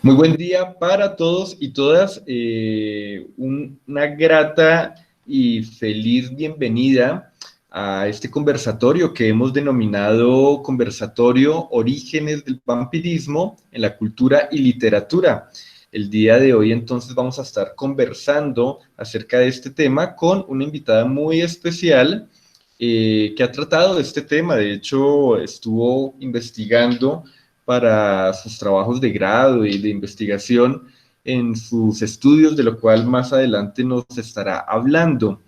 Muy buen día para todos y todas. Una grata y feliz bienvenida a este conversatorio que hemos denominado Conversatorio Orígenes del Vampirismo en la Cultura y Literatura. El día de hoy entonces vamos a estar conversando acerca de este tema con una invitada muy especial que ha tratado de este tema. De hecho, estuvo investigando para sus trabajos de grado y de investigación en sus estudios, de lo cual más adelante nos estará hablando.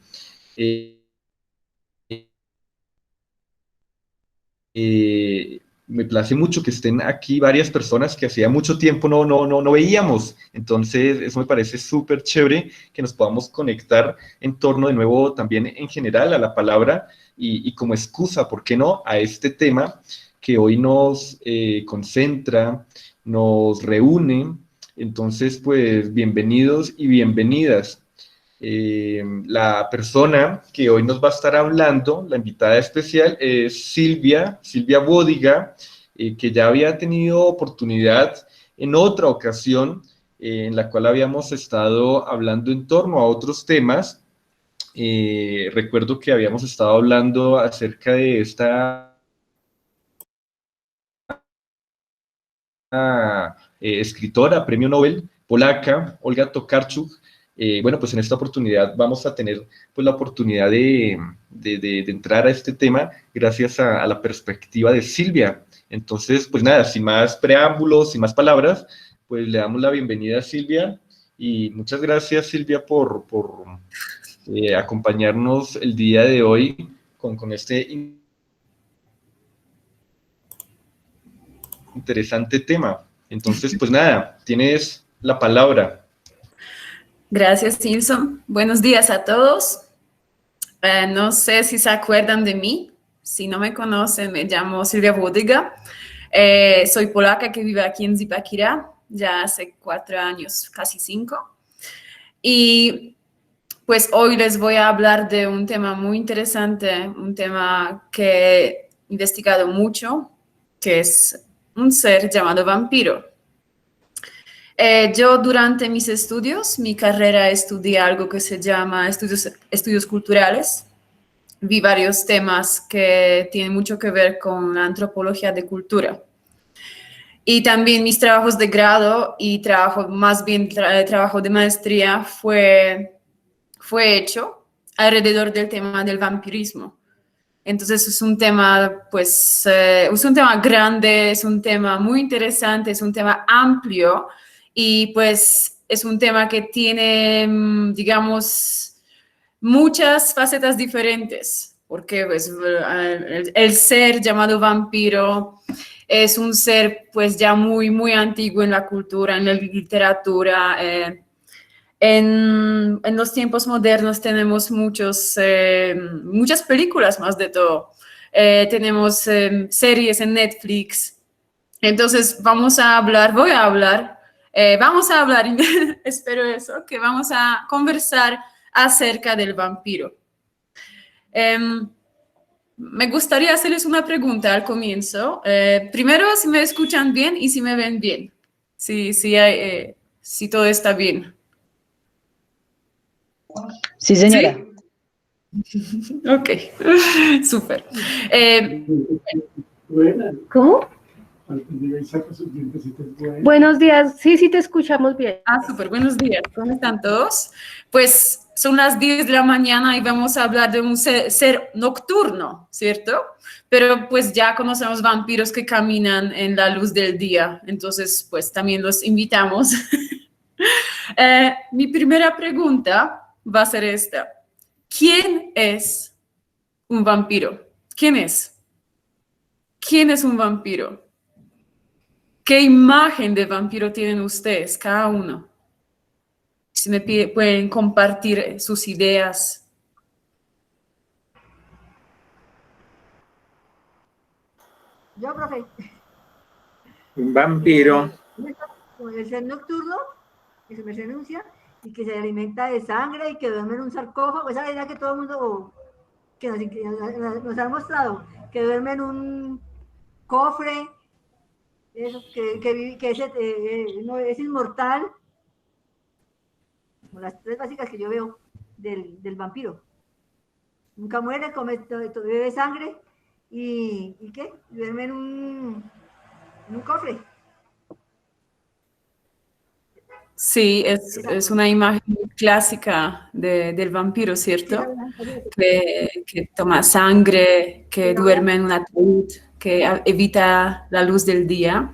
Eh, Me place mucho que estén aquí varias personas que hacía mucho tiempo no veíamos. Entonces, eso me parece súper chévere que nos podamos conectar en torno de nuevo también en general a la palabra y como excusa, ¿por qué no?, a este tema que hoy nos concentra, nos reúne. Entonces, pues bienvenidos y bienvenidas. La persona que hoy nos va a estar hablando, la invitada especial, es Silvia Bódiga, que ya había tenido oportunidad en otra ocasión en la cual habíamos estado hablando en torno a otros temas. Recuerdo que habíamos estado hablando acerca de esta escritora, premio Nobel, polaca, Olga Tokarczuk. Bueno, pues en esta oportunidad vamos a tener pues, la oportunidad de entrar a este tema gracias a la perspectiva de Silvia. Entonces, pues nada, sin más preámbulos, sin más palabras, pues le damos la bienvenida a Silvia y muchas gracias, Silvia, por acompañarnos el día de hoy con este interesante tema. Entonces, pues nada, tienes la palabra. Gracias, Simpson. Buenos días a todos. No sé si se acuerdan de mí. Si no me conocen, me llamo Silvia Bódiga. Soy polaca que vive aquí en Zipaquirá ya hace 4 años, casi 5. Y pues hoy les voy a hablar de un tema muy interesante, un tema que he investigado mucho, que es un ser llamado vampiro. Yo durante mis estudios, mi carrera, estudié algo que se llama estudios culturales. Vi varios temas que tienen mucho que ver con la antropología de cultura. Y también mis trabajos de grado y trabajo, más bien trabajo de maestría fue hecho alrededor del tema del vampirismo. Entonces es un tema, pues, es un tema grande, es un tema muy interesante, es un tema amplio y pues es un tema que tiene, digamos, muchas facetas diferentes, porque pues, el ser llamado vampiro es un ser pues ya muy antiguo en la cultura, en la literatura. En los tiempos modernos tenemos muchas películas más de todo. Tenemos series en Netflix. Entonces vamos a hablar, espero eso, que vamos a conversar acerca del vampiro. Me gustaría hacerles una pregunta al comienzo. Primero, si me escuchan bien y si me ven bien. Si todo está bien. Sí, señora. ¿Sí? Ok, súper. ¿Cómo? Buenos días, sí te escuchamos bien. Súper, buenos días. ¿Cómo están todos? Pues son las 10 de la mañana y vamos a hablar de un ser nocturno, ¿cierto? Pero pues ya conocemos vampiros que caminan en la luz del día, entonces pues también los invitamos. Mi primera pregunta va a ser esta. ¿Quién es un vampiro? ¿Quién es? ¿Quién es un vampiro? ¿Qué imagen de vampiro tienen ustedes, cada uno? Si me pueden compartir sus ideas. Yo, profe. Un vampiro. El ser nocturno, que se me denuncia, y que se alimenta de sangre y que duerme en un sarcófago. Esa es la idea que todo el mundo que nos ha mostrado, que duerme en un cofre Eso, que no, es inmortal, como las tres básicas que yo veo del vampiro. Nunca muere, bebe sangre y ¿qué? Duerme en un cofre. Sí, es una imagen muy clásica del vampiro, ¿cierto? Que toma sangre, que duerme en un ataúd, que evita la luz del día.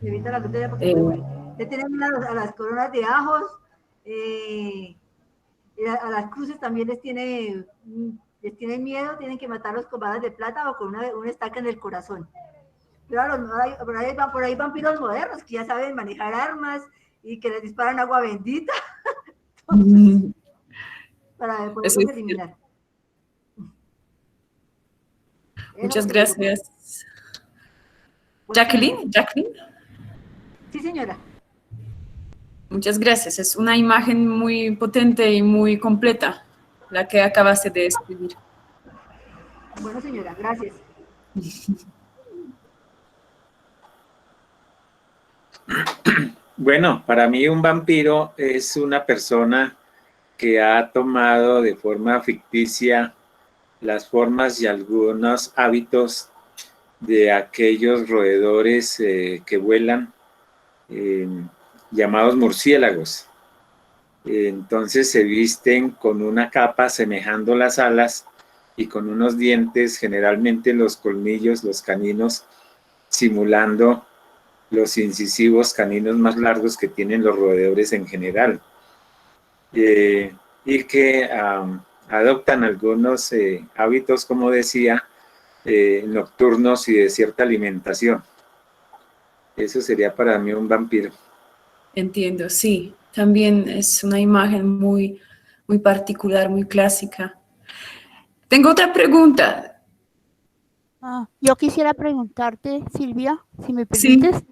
Evita la luz del día porque puede morir. Le tienen a las coronas de ajos, a las cruces también les tienen miedo, tienen que matarlos con balas de plata o con una estaca en el corazón. Pero por ahí vampiros modernos que ya saben manejar armas y que les disparan agua bendita para poderlos eliminar. Muchas gracias. Jacqueline. Sí, señora. Muchas gracias. Es una imagen muy potente y muy completa, la que acabaste de escribir. Bueno, señora, gracias. Bueno, para mí un vampiro es una persona que ha tomado de forma ficticia las formas y algunos hábitos de aquellos roedores que vuelan, llamados murciélagos. Entonces se visten con una capa semejando las alas y con unos dientes, generalmente los colmillos, los caninos, simulando los incisivos caninos más largos que tienen los roedores en general, y que adoptan algunos hábitos, como decía, nocturnos y de cierta alimentación. Eso sería para mí un vampiro. Entiendo, sí. También es una imagen muy, muy particular, muy clásica. Tengo otra pregunta. Yo quisiera preguntarte, Silvia, si me Sí. permites.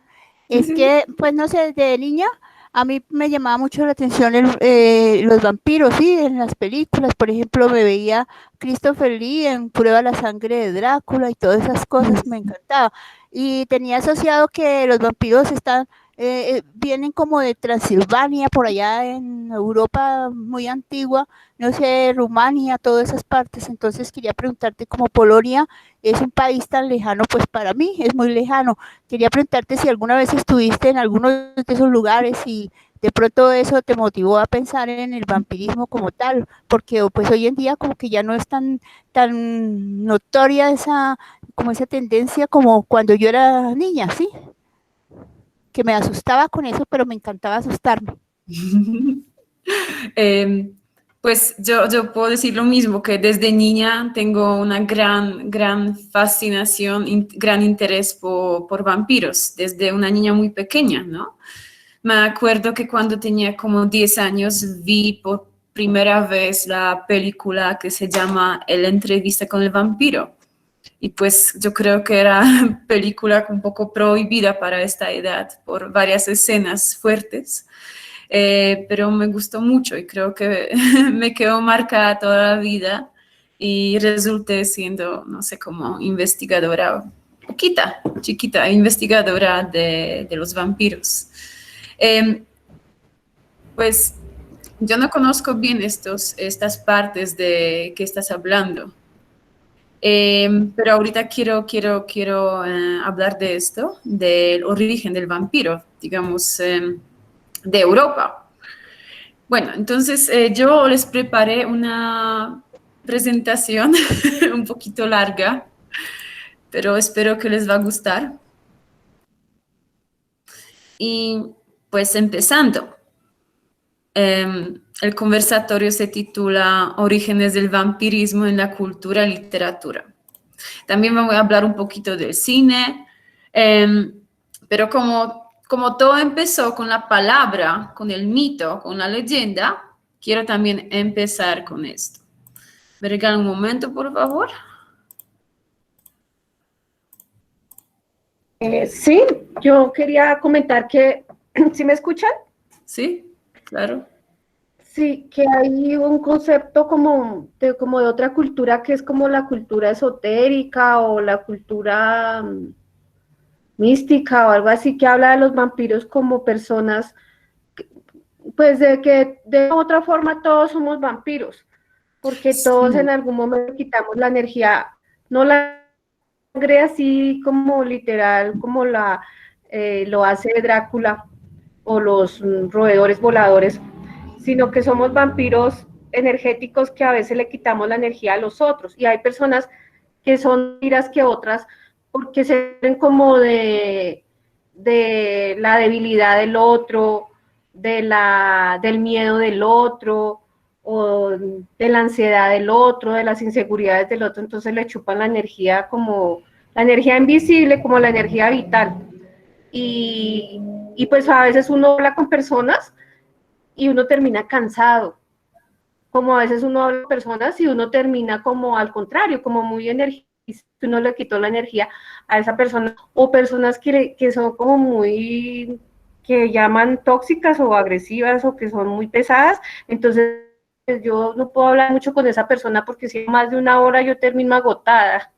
Es que, pues no sé, desde niña a mí me llamaba mucho la atención los vampiros, sí, en las películas. Por ejemplo, me veía Christopher Lee en Prueba la sangre de Drácula y todas esas cosas, me encantaba. Y tenía asociado que los vampiros vienen como de Transilvania, por allá en Europa muy antigua, no sé, Rumania, todas esas partes. Entonces quería preguntarte, como Polonia es un país tan lejano, pues para mí es muy lejano. Quería preguntarte si alguna vez estuviste en alguno de esos lugares y de pronto eso te motivó a pensar en el vampirismo como tal, porque pues hoy en día como que ya no es tan notoria esa tendencia como cuando yo era niña, ¿sí? Que me asustaba con eso, pero me encantaba asustarme. Pues yo puedo decir lo mismo, que desde niña tengo una gran fascinación, gran interés por vampiros, desde una niña muy pequeña, ¿no? Me acuerdo que cuando tenía como 10 años vi por primera vez la película que se llama La entrevista con el vampiro. Y pues yo creo que era película un poco prohibida para esta edad por varias escenas fuertes. Pero me gustó mucho y creo que me quedó marcada toda la vida y resulté siendo, no sé, como investigadora, chiquita, investigadora de los vampiros. Pues yo no conozco bien estas partes de que estás hablando, pero ahorita quiero hablar de esto, del origen del vampiro, digamos, de Europa. Bueno, entonces yo les preparé una presentación un poquito larga, pero espero que les va a gustar. Y pues empezando, el conversatorio se titula Orígenes del vampirismo en la cultura y literatura. También voy a hablar un poquito del cine, pero como todo empezó con la palabra, con el mito, con la leyenda, quiero también empezar con esto. ¿Me regalan un momento, por favor? Sí, yo quería comentar que, ¿sí me escuchan? Sí, claro. Sí, que hay un concepto como de otra cultura que es como la cultura esotérica o la cultura mística o algo así, que habla de los vampiros como personas, pues de que de otra forma todos somos vampiros, porque todos en algún momento quitamos la energía, no la sangre así como literal, como lo hace Drácula o los roedores voladores, sino que somos vampiros energéticos que a veces le quitamos la energía a los otros. Y hay personas que son tiras que otras porque se ven como de la debilidad del otro, del miedo del otro, o de la ansiedad del otro, de las inseguridades del otro, entonces le chupan la energía como la energía invisible, como la energía vital. Y pues a veces uno habla con personas y uno termina cansado, como a veces uno habla con personas y uno termina como al contrario, como muy energizado, uno le quitó la energía a esa persona, o personas que son como muy, que llaman tóxicas o agresivas o que son muy pesadas, entonces yo no puedo hablar mucho con esa persona porque si más de una hora yo termino agotada.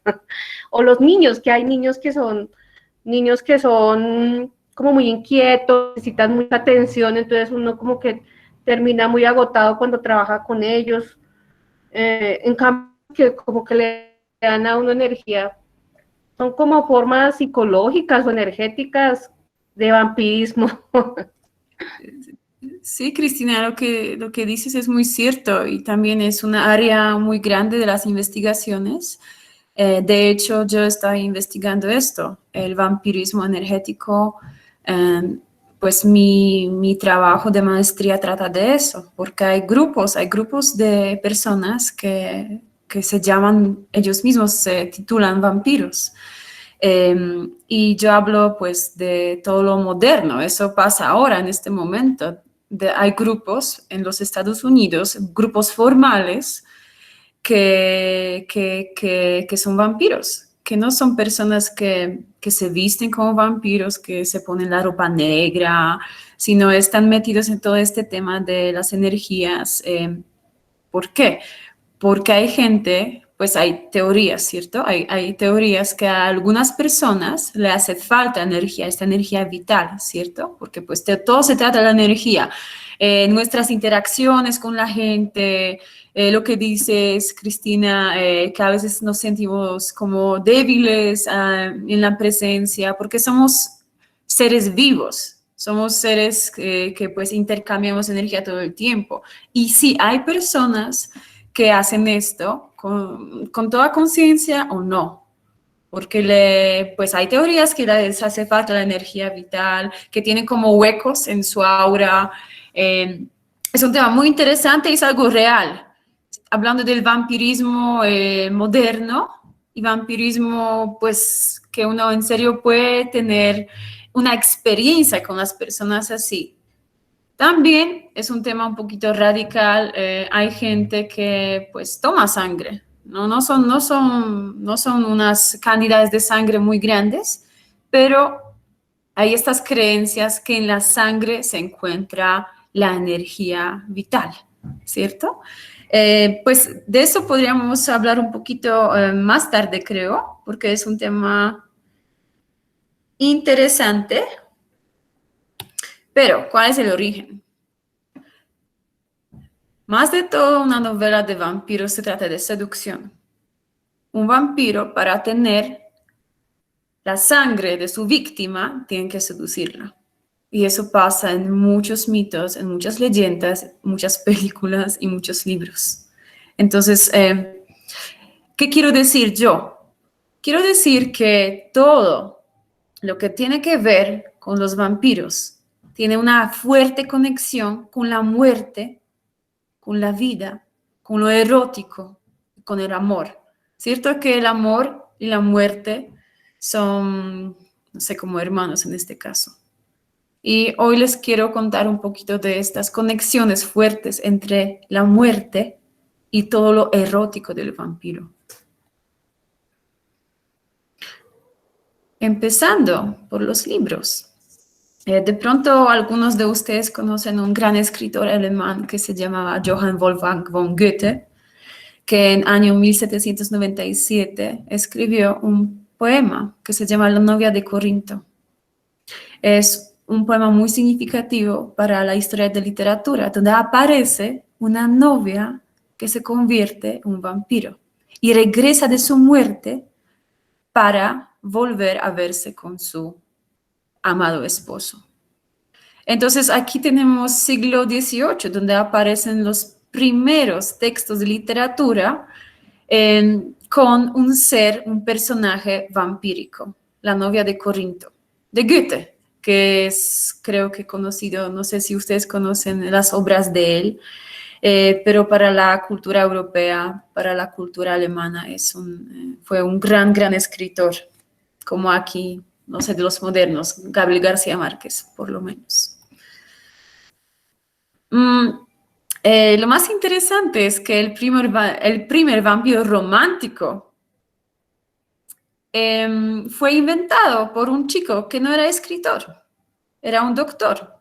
O los niños, que hay niños que son como muy inquietos, necesitan mucha atención, entonces uno como que termina muy agotado cuando trabaja con ellos. En cambio, que como que le dan a uno energía, son como formas psicológicas o energéticas de vampirismo. Sí, Cristina, lo que dices es muy cierto y también es una área muy grande de las investigaciones. De hecho, yo estoy investigando esto, el vampirismo energético. Pues mi trabajo de maestría trata de eso, porque hay grupos de personas que se llaman, ellos mismos se titulan vampiros. Y yo hablo pues de todo lo moderno, eso pasa ahora en este momento. Hay grupos en los Estados Unidos, grupos formales que son vampiros, que no son personas que se visten como vampiros, que se ponen la ropa negra, sino están metidos en todo este tema de las energías. ¿Por qué? Porque hay gente, pues hay teorías, ¿cierto? Hay teorías que a algunas personas le hace falta energía, esta energía vital, ¿cierto? Porque pues todo se trata de la energía. Nuestras interacciones con la gente, lo que dices, Cristina, que a veces nos sentimos como débiles en la presencia, porque somos seres vivos, somos seres que pues intercambiamos energía todo el tiempo. Y sí, hay personas que hacen esto con toda conciencia o no, porque pues hay teorías que les hace falta la energía vital, que tienen como huecos en su aura. Es un tema muy interesante y es algo real. Hablando del vampirismo moderno y vampirismo, pues que uno en serio puede tener una experiencia con las personas así. También es un tema un poquito radical. Hay gente que pues toma sangre. No son unas cantidades de sangre muy grandes, pero hay estas creencias que en la sangre se encuentra la energía vital, ¿cierto? Pues de eso podríamos hablar un poquito más tarde, creo, porque es un tema interesante. Pero, ¿cuál es el origen? Más de todo, una novela de vampiros se trata de seducción. Un vampiro, para tener la sangre de su víctima, tiene que seducirla. Y eso pasa en muchos mitos, en muchas leyendas, muchas películas y muchos libros. Entonces, ¿qué quiero decir yo? Quiero decir que todo lo que tiene que ver con los vampiros tiene una fuerte conexión con la muerte, con la vida, con lo erótico, con el amor. Cierto que el amor y la muerte son, no sé, como hermanos en este caso. Y hoy les quiero contar un poquito de estas conexiones fuertes entre la muerte y todo lo erótico del vampiro. Empezando por los libros. De pronto algunos de ustedes conocen un gran escritor alemán que se llamaba Johann Wolfgang von Goethe, que en año 1797 escribió un poema que se llama La novia de Corinto. Es un poema muy significativo para la historia de literatura, donde aparece una novia que se convierte en un vampiro y regresa de su muerte para volver a verse con su amado esposo. Entonces aquí tenemos siglo XVIII, donde aparecen los primeros textos de literatura con un ser, un personaje vampírico, la novia de Corinto, de Goethe, que es, creo que conocido, no sé si ustedes conocen las obras de él, pero para la cultura europea, para la cultura alemana, fue un gran escritor, como aquí, no sé, de los modernos, Gabriel García Márquez, por lo menos. Lo más interesante es que el primer vampiro romántico fue inventado por un chico que no era escritor, era un doctor.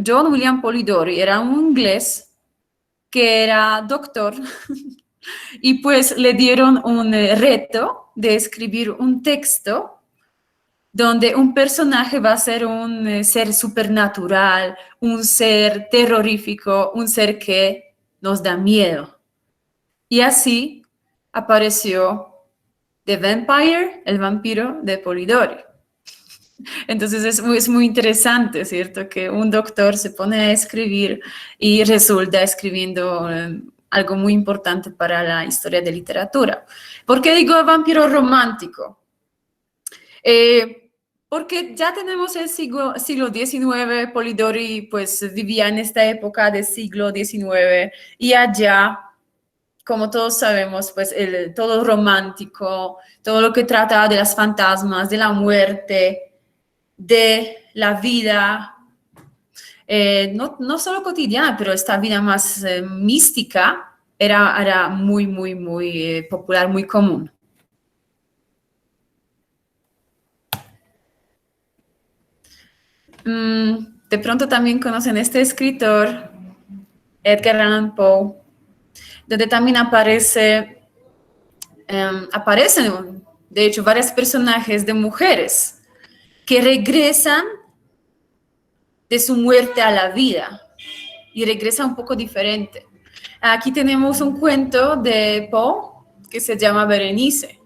John William Polidori era un inglés que era doctor y pues le dieron un reto de escribir un texto donde un personaje va a ser un ser supernatural, un ser terrorífico, un ser que nos da miedo. Y así apareció The Vampire, el vampiro de Polidori. Entonces es muy interesante, ¿cierto? Que un doctor se pone a escribir y resulta escribiendo algo muy importante para la historia de literatura. ¿Por qué digo vampiro romántico? Porque ya tenemos el siglo XIX, Polidori pues vivía en esta época del siglo XIX y allá, como todos sabemos, pues todo romántico, todo lo que trata de las fantasmas, de la muerte, de la vida, no solo cotidiana, pero esta vida más mística, era muy popular, muy común. De pronto también conocen este escritor, Edgar Allan Poe, donde también aparecen, de hecho, varios personajes de mujeres que regresan de su muerte a la vida y regresan un poco diferente. Aquí tenemos un cuento de Poe que se llama Berenice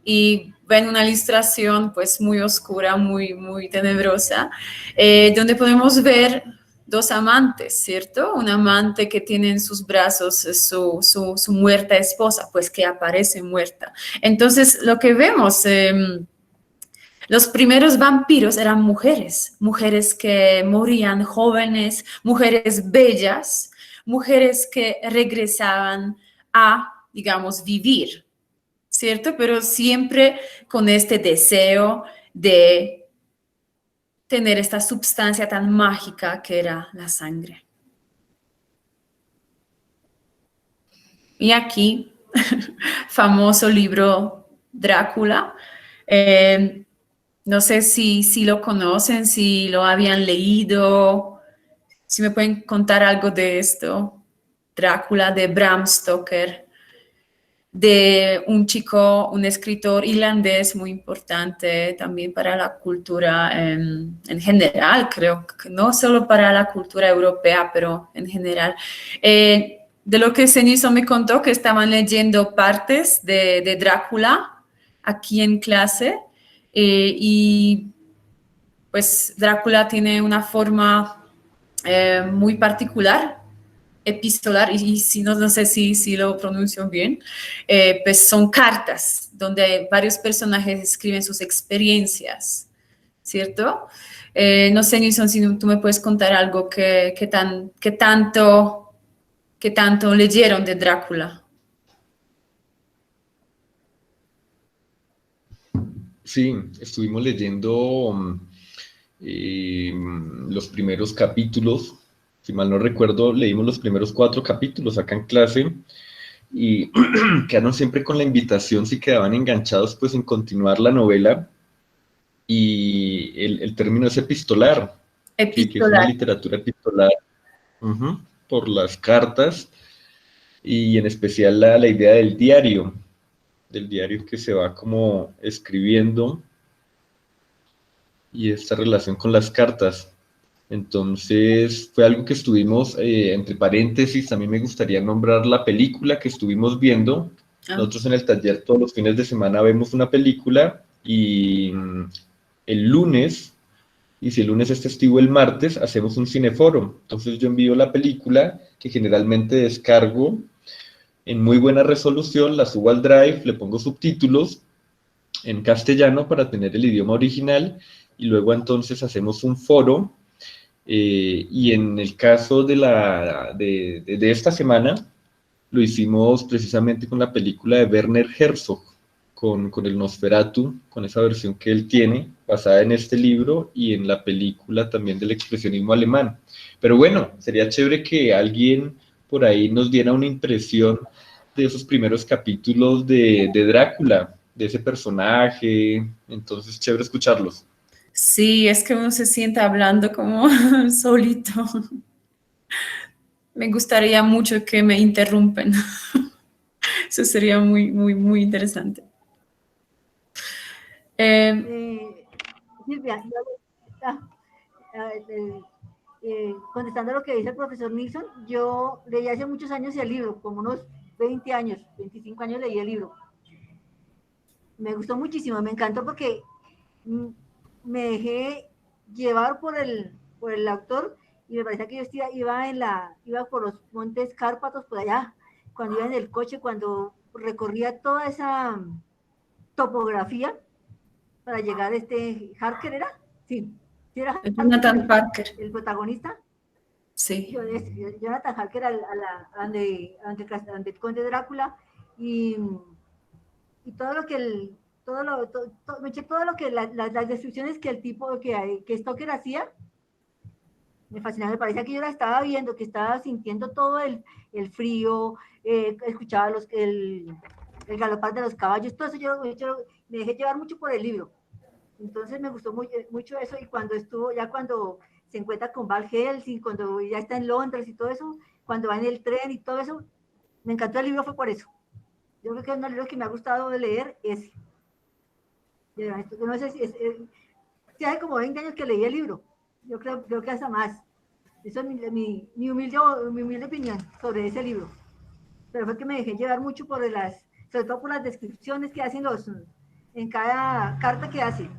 y ven una ilustración pues muy oscura, muy tenebrosa, donde podemos ver dos amantes, ¿cierto? Un amante que tiene en sus brazos su muerta esposa, pues que aparece muerta. Entonces, lo que vemos, los primeros vampiros eran mujeres que morían jóvenes, mujeres bellas, mujeres que regresaban a, digamos, vivir, ¿cierto? Pero siempre con este deseo de tener esta sustancia tan mágica que era la sangre. Y aquí, famoso libro Drácula. No sé si lo conocen, si lo habían leído, si me pueden contar algo de esto. Drácula de Bram Stoker, de un chico, un escritor irlandés muy importante también para la cultura en general, creo que no solo para la cultura europea, pero en general. De lo que Cenizo me contó, que estaban leyendo partes de Drácula aquí en clase, y pues Drácula tiene una forma muy particular, epistolar, y si no sé si lo pronuncio bien, pues son cartas donde varios personajes escriben sus experiencias, ¿cierto? No sé, Nilsson, si tú me puedes contar algo que tanto leyeron de Drácula. Sí, estuvimos leyendo los primeros capítulos. Si mal no recuerdo, leímos los primeros 4 capítulos acá en clase y quedaron siempre con la invitación, si quedaban enganchados, pues en continuar la novela. Y el término es epistolar, sí, que es una literatura epistolar, por las cartas y en especial la idea del diario que se va como escribiendo y esta relación con las cartas. Entonces fue algo que estuvimos, entre paréntesis, también me gustaría nombrar la película que estuvimos viendo. Nosotros en el taller todos los fines de semana vemos una película y el lunes, y si el lunes es festivo el martes, hacemos un cineforo. Entonces yo envío la película que generalmente descargo en muy buena resolución, la subo al Drive, le pongo subtítulos en castellano para tener el idioma original y luego entonces hacemos un foro. Y en el caso de esta semana, lo hicimos precisamente con la película de Werner Herzog, con el Nosferatu, con esa versión que él tiene, basada en este libro y en la película también del expresionismo alemán. Pero bueno, sería chévere que alguien por ahí nos diera una impresión de esos primeros capítulos de Drácula, de ese personaje. Entonces, chévere escucharlos. Sí, es que uno se siente hablando como solito. Me gustaría mucho que me interrumpen. Eso sería muy, muy, muy interesante. Silvia, contestando a lo que dice el profesor Nilsson, yo leí hace muchos años el libro, como unos 20 años, 25 años leí el libro. Me gustó muchísimo, me encantó porque me dejé llevar por el autor y me parecía que yo iba por los montes Cárpatos, por allá, cuando iba en el coche, cuando recorría toda esa topografía para llegar a Harker, ¿era? Sí, sí era Jonathan Parker. El protagonista. Sí. Jonathan Harker, donde el conde Drácula, y todo lo que todo lo que las descripciones que el tipo, que Stoker hacía, me fascinaba, me parecía que yo la estaba viendo, que estaba sintiendo todo el frío, escuchaba el galopar de los caballos, todo eso yo me dejé llevar mucho por el libro. Entonces me gustó mucho eso, y cuando se encuentra con Val Helsing, cuando ya está en Londres y todo eso, cuando va en el tren y todo eso, me encantó el libro, fue por eso. Yo creo que es un libro que me ha gustado de leer ese. Yo no sé si hace como 20 años que leí el libro. Yo creo que hasta más. Eso es mi humilde opinión sobre ese libro. Pero fue que me dejé llevar mucho sobre todo por las descripciones que hacen en cada carta que hacen.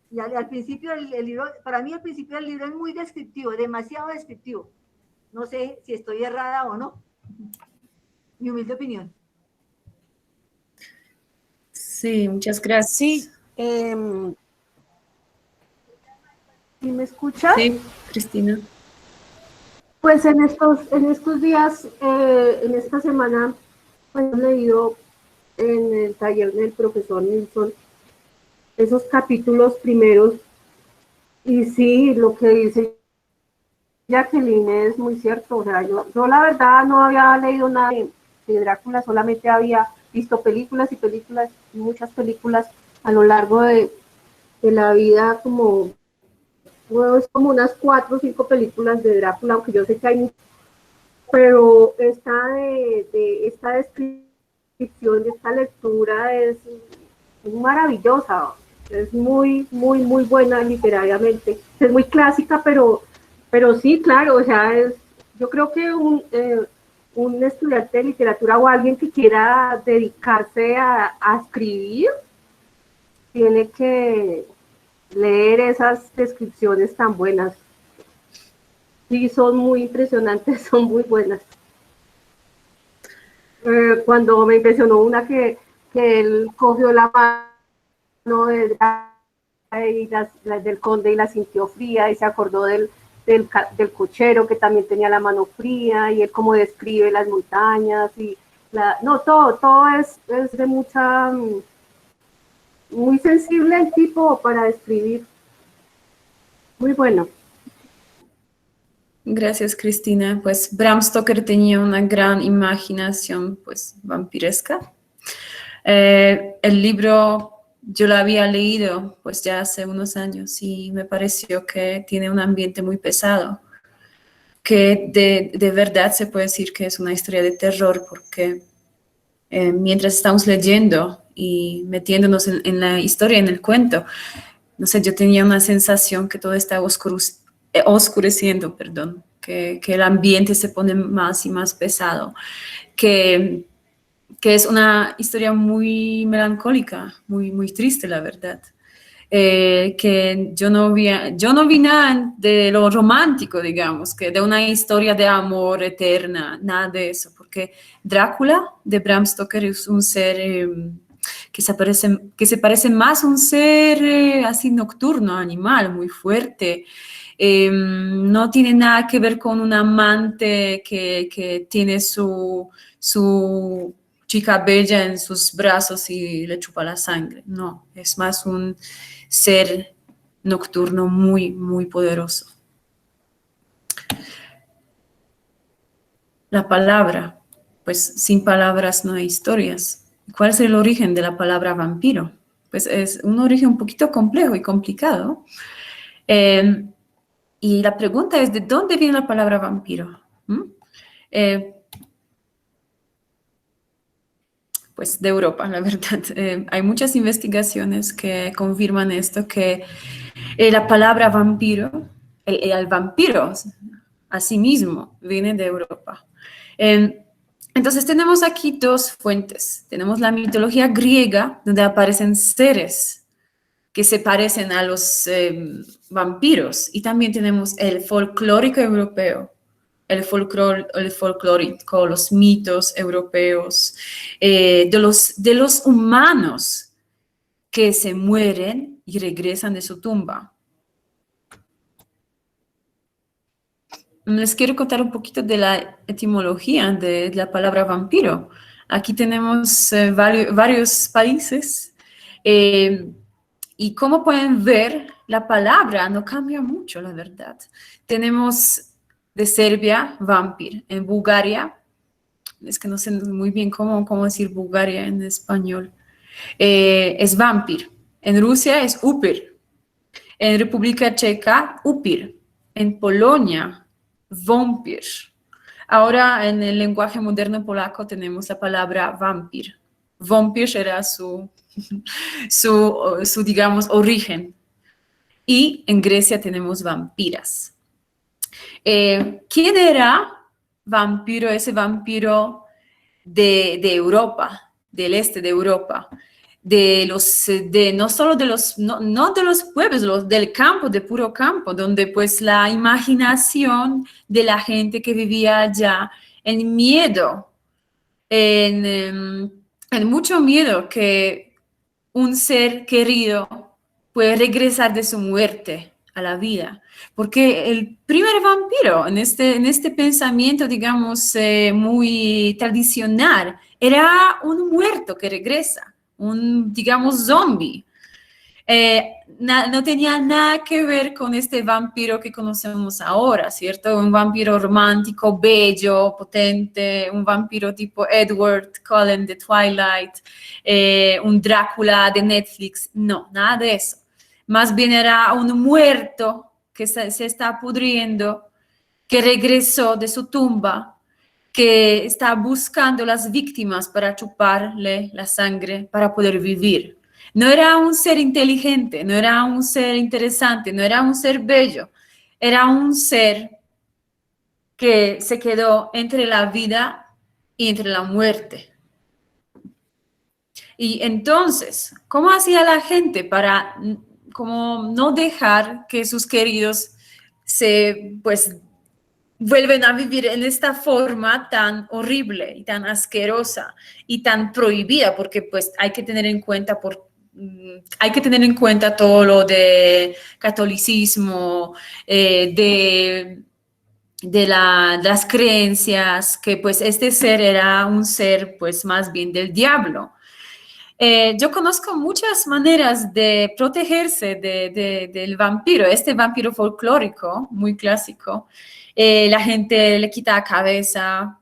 Y al principio el libro, para mí al principio del libro es muy descriptivo, demasiado descriptivo. No sé si estoy errada o no. Mi humilde opinión. Sí, muchas gracias. Sí. ¿Sí me escuchas? Sí, Cristina. Pues en estos días, en esta semana, pues he leído en el taller del profesor Nilsson esos capítulos primeros, y sí, lo que dice Jacqueline es muy cierto. O sea, yo la verdad no había leído nada de Drácula, solamente había visto películas y películas, muchas películas a lo largo de la vida, como unas 4 o 5 películas de Drácula, aunque yo sé que hay, pero esta descripción, de esta lectura es maravillosa, es muy, muy, muy buena literariamente, es muy clásica, pero sí, claro, o sea, yo creo que un estudiante de literatura o alguien que quiera dedicarse a escribir tiene que leer esas descripciones tan buenas. Sí, son muy impresionantes, son muy buenas. Cuando me impresionó una que él cogió la mano del conde y la sintió fría, y se acordó del cochero que también tenía la mano fría, y él como describe las montañas, y todo es de mucha... Muy sensible el tipo para describir. Muy bueno. Gracias, Cristina. Pues Bram Stoker tenía una gran imaginación, pues, vampiresca. El libro yo lo había leído, pues, ya hace unos años, y me pareció que tiene un ambiente muy pesado, que de verdad se puede decir que es una historia de terror, porque mientras estamos leyendo y metiéndonos en la historia, en el cuento, no sé, yo tenía una sensación que todo está oscureciendo, perdón, que el ambiente se pone más y más pesado, que es una historia muy melancólica, muy, muy triste, la verdad. Que yo no vi nada de lo romántico, digamos, que de una historia de amor eterna, nada de eso, porque Drácula de Bram Stoker es un ser que se parece más a un ser así nocturno, animal, muy fuerte. No tiene nada que ver con un amante que tiene su chica bella en sus brazos y le chupa la sangre. No, es más un ser nocturno muy, muy poderoso. La palabra, pues sin palabras no hay historias. ¿Cuál es el origen de la palabra vampiro? Pues es un origen un poquito complejo y complicado. Y la pregunta es, ¿de dónde viene la palabra vampiro? Pues de Europa, la verdad. Hay muchas investigaciones que confirman esto, que la palabra vampiro, el vampiro a sí mismo, viene de Europa. Entonces tenemos aquí dos fuentes. Tenemos la mitología griega, donde aparecen seres que se parecen a los vampiros, y también tenemos el folclórico europeo, el folclórico, los mitos europeos, de los humanos que se mueren y regresan de su tumba. Les quiero contar un poquito de la etimología de la palabra vampiro. Aquí tenemos varios países y como pueden ver, la palabra no cambia mucho, la verdad. Tenemos de Serbia, vampir. En Bulgaria, es que no sé muy bien cómo decir Bulgaria en español, es vampir. En Rusia es upir. En República Checa, upir. En Polonia, vampir. Ahora en el lenguaje moderno polaco tenemos la palabra vampir. Vampir era su digamos, origen. Y en Grecia tenemos vampiras. ¿Quién era vampiro? Ese vampiro de Europa, del este de Europa, no solo de los, no de los pueblos, del campo, de puro campo, donde pues la imaginación de la gente que vivía allá, en miedo, en mucho miedo que un ser querido puede regresar de su muerte a la vida. Porque el primer vampiro en este pensamiento, digamos, muy tradicional, era un muerto que regresa, un, digamos, zombie. No tenía nada que ver con este vampiro que conocemos ahora, ¿cierto? Un vampiro romántico, bello, potente, un vampiro tipo Edward Cullen de Twilight, un Drácula de Netflix. No, nada de eso. Más bien era un muerto que se está pudriendo, que regresó de su tumba, que está buscando las víctimas para chuparle la sangre para poder vivir. No era un ser inteligente, no era un ser interesante, no era un ser bello, era un ser que se quedó entre la vida y entre la muerte. Y entonces, ¿cómo hacía la gente para como no dejar que sus queridos pues vuelven a vivir en esta forma tan horrible y tan asquerosa y tan prohibida? Porque pues hay que tener en cuenta todo lo de catolicismo, de las creencias, que pues este ser era un ser pues más bien del diablo. Yo conozco muchas maneras de protegerse del vampiro, este vampiro folclórico, muy clásico. La gente le quita la cabeza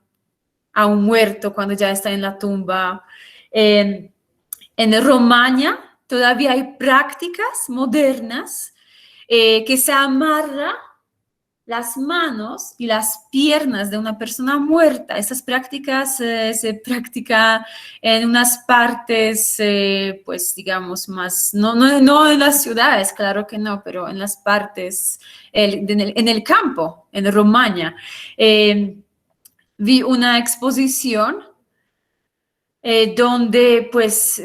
a un muerto cuando ya está en la tumba. En Romania todavía hay prácticas modernas que se amarra las manos y las piernas de una persona muerta. Estas prácticas se practican en unas partes, pues digamos, más, no en las ciudades, claro que no, pero en las partes, en el campo, en Romaña. Vi una exposición donde pues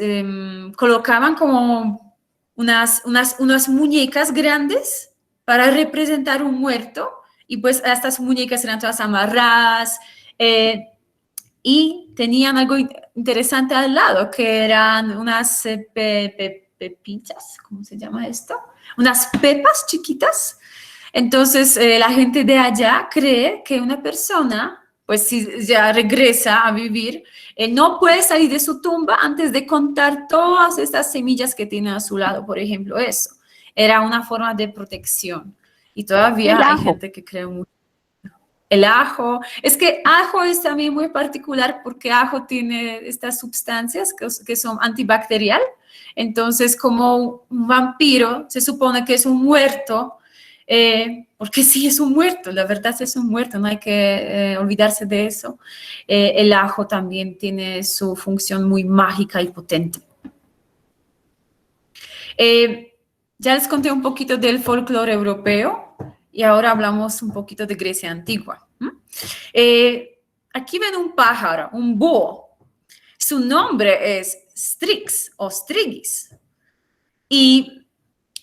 colocaban como unas muñecas grandes para representar un muerto, y pues estas muñecas eran todas amarradas, y tenían algo interesante al lado, que eran unas pepitas, ¿cómo se llama esto? Unas pepas chiquitas. Entonces, la gente de allá cree que una persona, pues si ya regresa a vivir, no puede salir de su tumba antes de contar todas estas semillas que tiene a su lado, por ejemplo, eso. Era una forma de protección. Y todavía hay gente que cree mucho. El ajo. Es que ajo es también muy particular porque ajo tiene estas sustancias que son antibacterial. Entonces, como un vampiro, se supone que es un muerto, porque sí es un muerto, la verdad es un muerto, no hay que olvidarse de eso. El ajo también tiene su función muy mágica y potente. Ya les conté un poquito del folclore europeo y ahora hablamos un poquito de Grecia antigua. Aquí ven un pájaro, un búho. Su nombre es Strix o Strigis. Y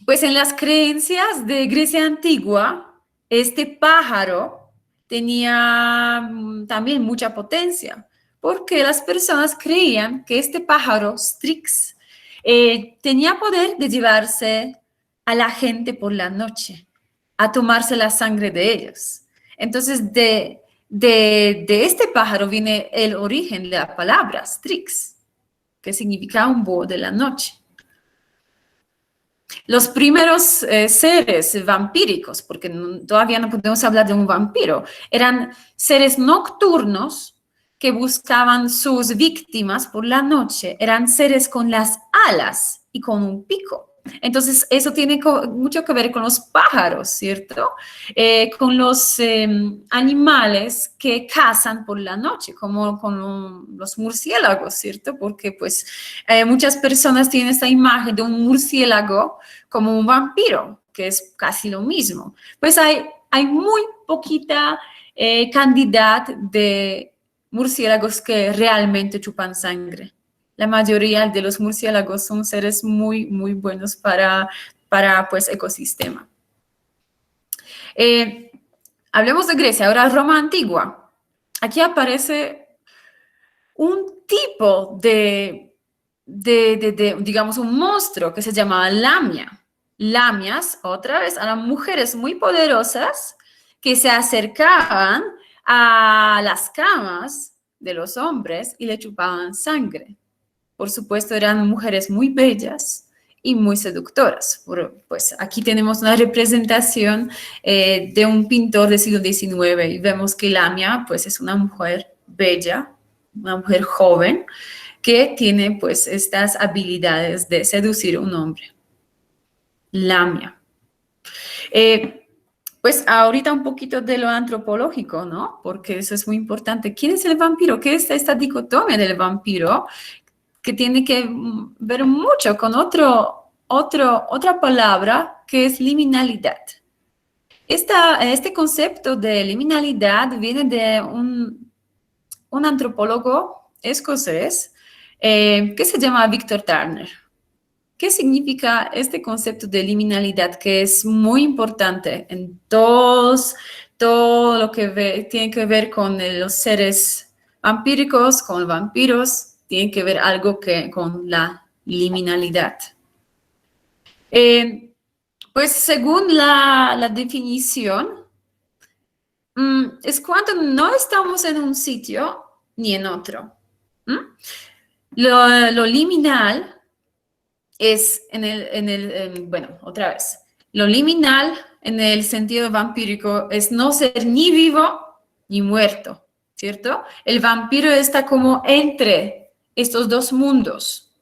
pues en las creencias de Grecia antigua, este pájaro tenía también mucha potencia, porque las personas creían que este pájaro, Strix, tenía poder de llevarse a la gente por la noche, a tomarse la sangre de ellos. Entonces, de este pájaro viene el origen de la palabra Strix, que significa un búho de la noche. Los primeros seres vampíricos, porque todavía no podemos hablar de un vampiro, eran seres nocturnos que buscaban sus víctimas por la noche. Eran seres con las alas y con un pico. Entonces, eso tiene mucho que ver con los pájaros, ¿cierto? Con los animales que cazan por la noche, como con los murciélagos, ¿cierto? Porque, pues, muchas personas tienen esta imagen de un murciélago como un vampiro, que es casi lo mismo. Pues hay muy poquita cantidad de murciélagos que realmente chupan sangre. La mayoría de los murciélagos son seres muy, muy buenos para pues, ecosistema. Hablemos de Grecia, ahora Roma antigua. Aquí aparece un tipo de digamos, un monstruo que se llama Lamia. Lamias, otra vez, eran mujeres muy poderosas que se acercaban a las camas de los hombres y le chupaban sangre. Por supuesto, eran mujeres muy bellas y muy seductoras. Pues aquí tenemos una representación de un pintor del siglo XIX y vemos que Lamia pues, es una mujer bella, una mujer joven que tiene pues, estas habilidades de seducir a un hombre. Lamia. Pues ahorita un poquito de lo antropológico, ¿no? Porque eso es muy importante. ¿Quién es el vampiro? ¿Qué es esta dicotomía del vampiro? Que tiene que ver mucho con otra palabra que es liminalidad. Este concepto de liminalidad viene de un antropólogo escocés que se llama Victor Turner. ¿Qué significa este concepto de liminalidad que es muy importante en todo lo que tiene que ver con los seres vampíricos, con vampiros? Tiene que ver algo con la liminalidad. Pues según la definición, es cuando no estamos en un sitio ni en otro. Lo liminal es bueno, otra vez. Lo liminal en el sentido vampírico es no ser ni vivo ni muerto, ¿cierto? El vampiro está como entre estos dos mundos.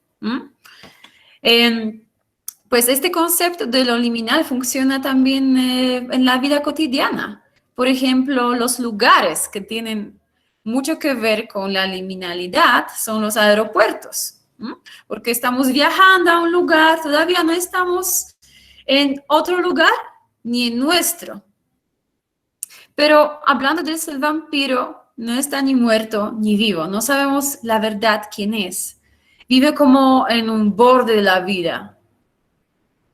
Pues este concepto de lo liminal funciona también en la vida cotidiana. Por ejemplo, los lugares que tienen mucho que ver con la liminalidad son los aeropuertos, ¿no? Porque estamos viajando a un lugar, todavía no estamos en otro lugar ni en nuestro. Pero hablando de ese vampiro, no está ni muerto ni vivo, no sabemos la verdad quién es. Vive como en un borde de la vida,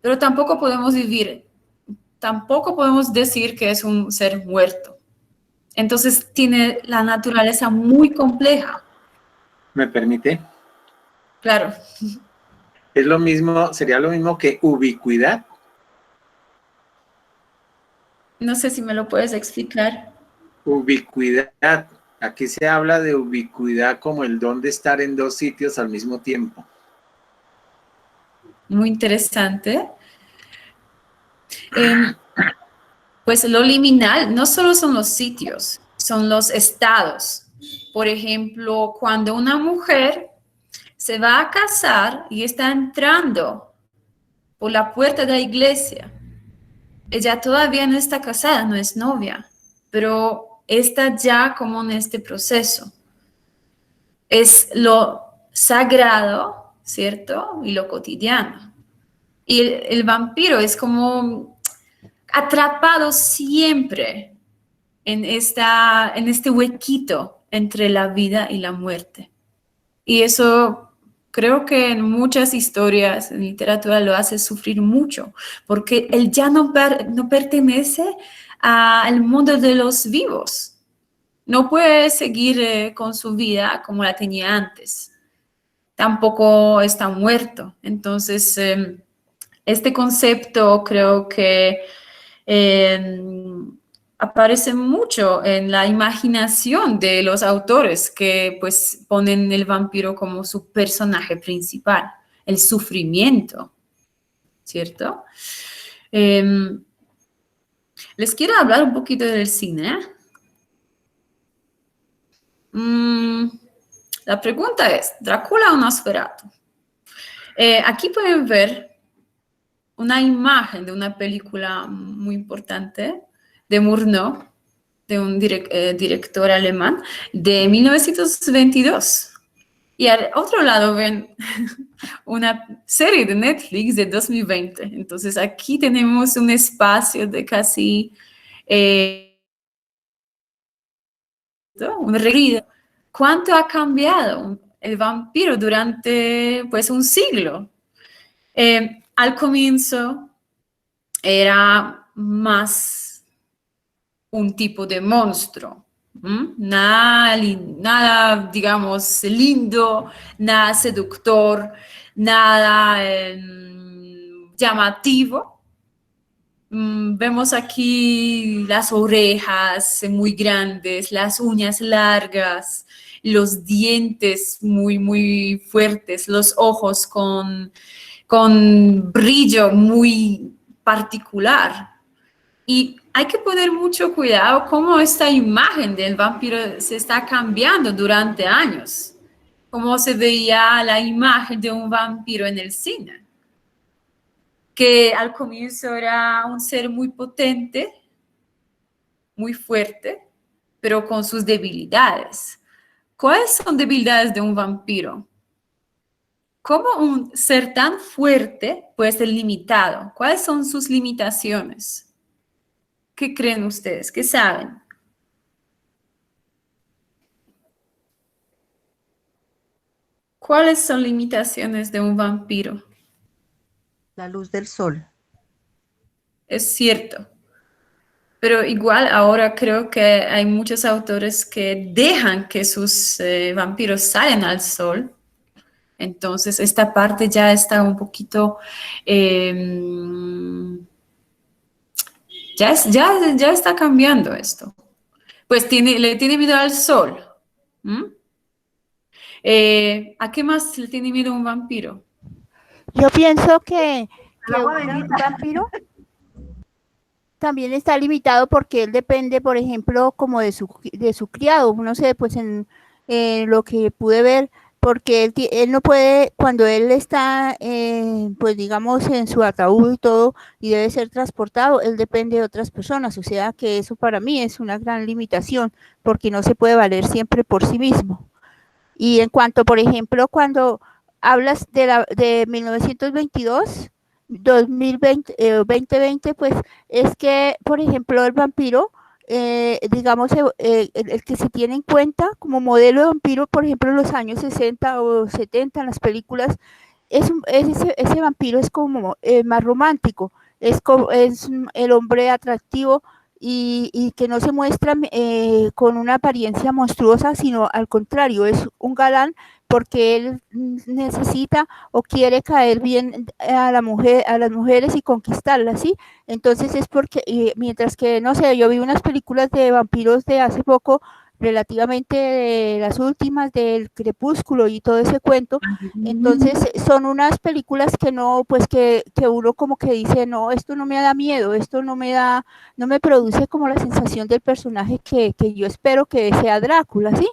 pero tampoco podemos decir que es un ser muerto. Entonces tiene la naturaleza muy compleja. ¿Me permite? Claro. Es lo mismo, sería lo mismo que ubicuidad. No sé si me lo puedes explicar. Ubicuidad. Aquí se habla de ubicuidad como el don de estar en dos sitios al mismo tiempo. Muy interesante. Pues lo liminal no solo son los sitios, son los estados. Por ejemplo, cuando una mujer se va a casar y está entrando por la puerta de la iglesia, ella todavía no está casada, no es novia, pero está ya como en este proceso. Es lo sagrado, ¿cierto? Y lo cotidiano. Y el vampiro es como atrapado siempre en este huequito entre la vida y la muerte. Y eso creo que en muchas historias, en literatura, lo hace sufrir mucho, porque él ya no pertenece al mundo de los vivos. No puede seguir con su vida como la tenía antes. Tampoco está muerto. Entonces, este concepto creo que aparece mucho en la imaginación de los autores que pues ponen el vampiro como su personaje principal, el sufrimiento, ¿cierto? Les quiero hablar un poquito del cine. La pregunta es, ¿Drácula o Nosferatu? Aquí pueden ver una imagen de una película muy importante de Murnau, de un director alemán, de 1922. Y al otro lado ven una serie de Netflix de 2020. Entonces aquí tenemos un espacio de casi un recorrido. ¿Cuánto ha cambiado el vampiro durante pues un siglo? Al comienzo era más un tipo de monstruo, nada, digamos, lindo, nada seductor, nada llamativo. Vemos aquí las orejas muy grandes, las uñas largas, los dientes muy, muy fuertes, los ojos con brillo muy particular. Y hay que poner mucho cuidado cómo esta imagen del vampiro se está cambiando durante años. Cómo se veía la imagen de un vampiro en el cine. Que al comienzo era un ser muy potente, muy fuerte, pero con sus debilidades. ¿Cuáles son debilidades de un vampiro? ¿Cómo un ser tan fuerte puede ser limitado? ¿Cuáles son sus limitaciones? ¿Qué creen ustedes? ¿Qué saben? ¿Cuáles son limitaciones de un vampiro? La luz del sol. Es cierto. Pero igual ahora creo que hay muchos autores que dejan que sus vampiros salen al sol. Entonces esta parte ya está un poquito... ya está cambiando esto. Pues le tiene miedo al sol. ¿A qué más le tiene miedo un vampiro? Yo pienso que agua un bendita. vampiro también está limitado porque él depende, por ejemplo, como de su criado. No sé, pues en lo que pude ver, porque él no puede, cuando él está, pues digamos, en su ataúd y todo, y debe ser transportado, él depende de otras personas, o sea que eso para mí es una gran limitación, porque no se puede valer siempre por sí mismo. Y en cuanto, por ejemplo, cuando hablas de 1922, 2020, 2020, pues es que, por ejemplo, el vampiro, digamos, el que se tiene en cuenta como modelo de vampiro, por ejemplo, en los años 60 o 70 en las películas, ese vampiro es como más romántico, es el hombre atractivo y que no se muestra con una apariencia monstruosa, sino al contrario, es un galán porque él necesita o quiere caer bien a la mujer, a las mujeres y conquistarlas, ¿sí? Entonces es porque, mientras que, no sé, yo vi unas películas de vampiros de hace poco, relativamente de las últimas del Crepúsculo y todo ese cuento, entonces son unas películas que no, pues que uno como que dice, no, esto no me da miedo, esto no me da, no me produce como la sensación del personaje que yo espero que sea Drácula, ¿sí?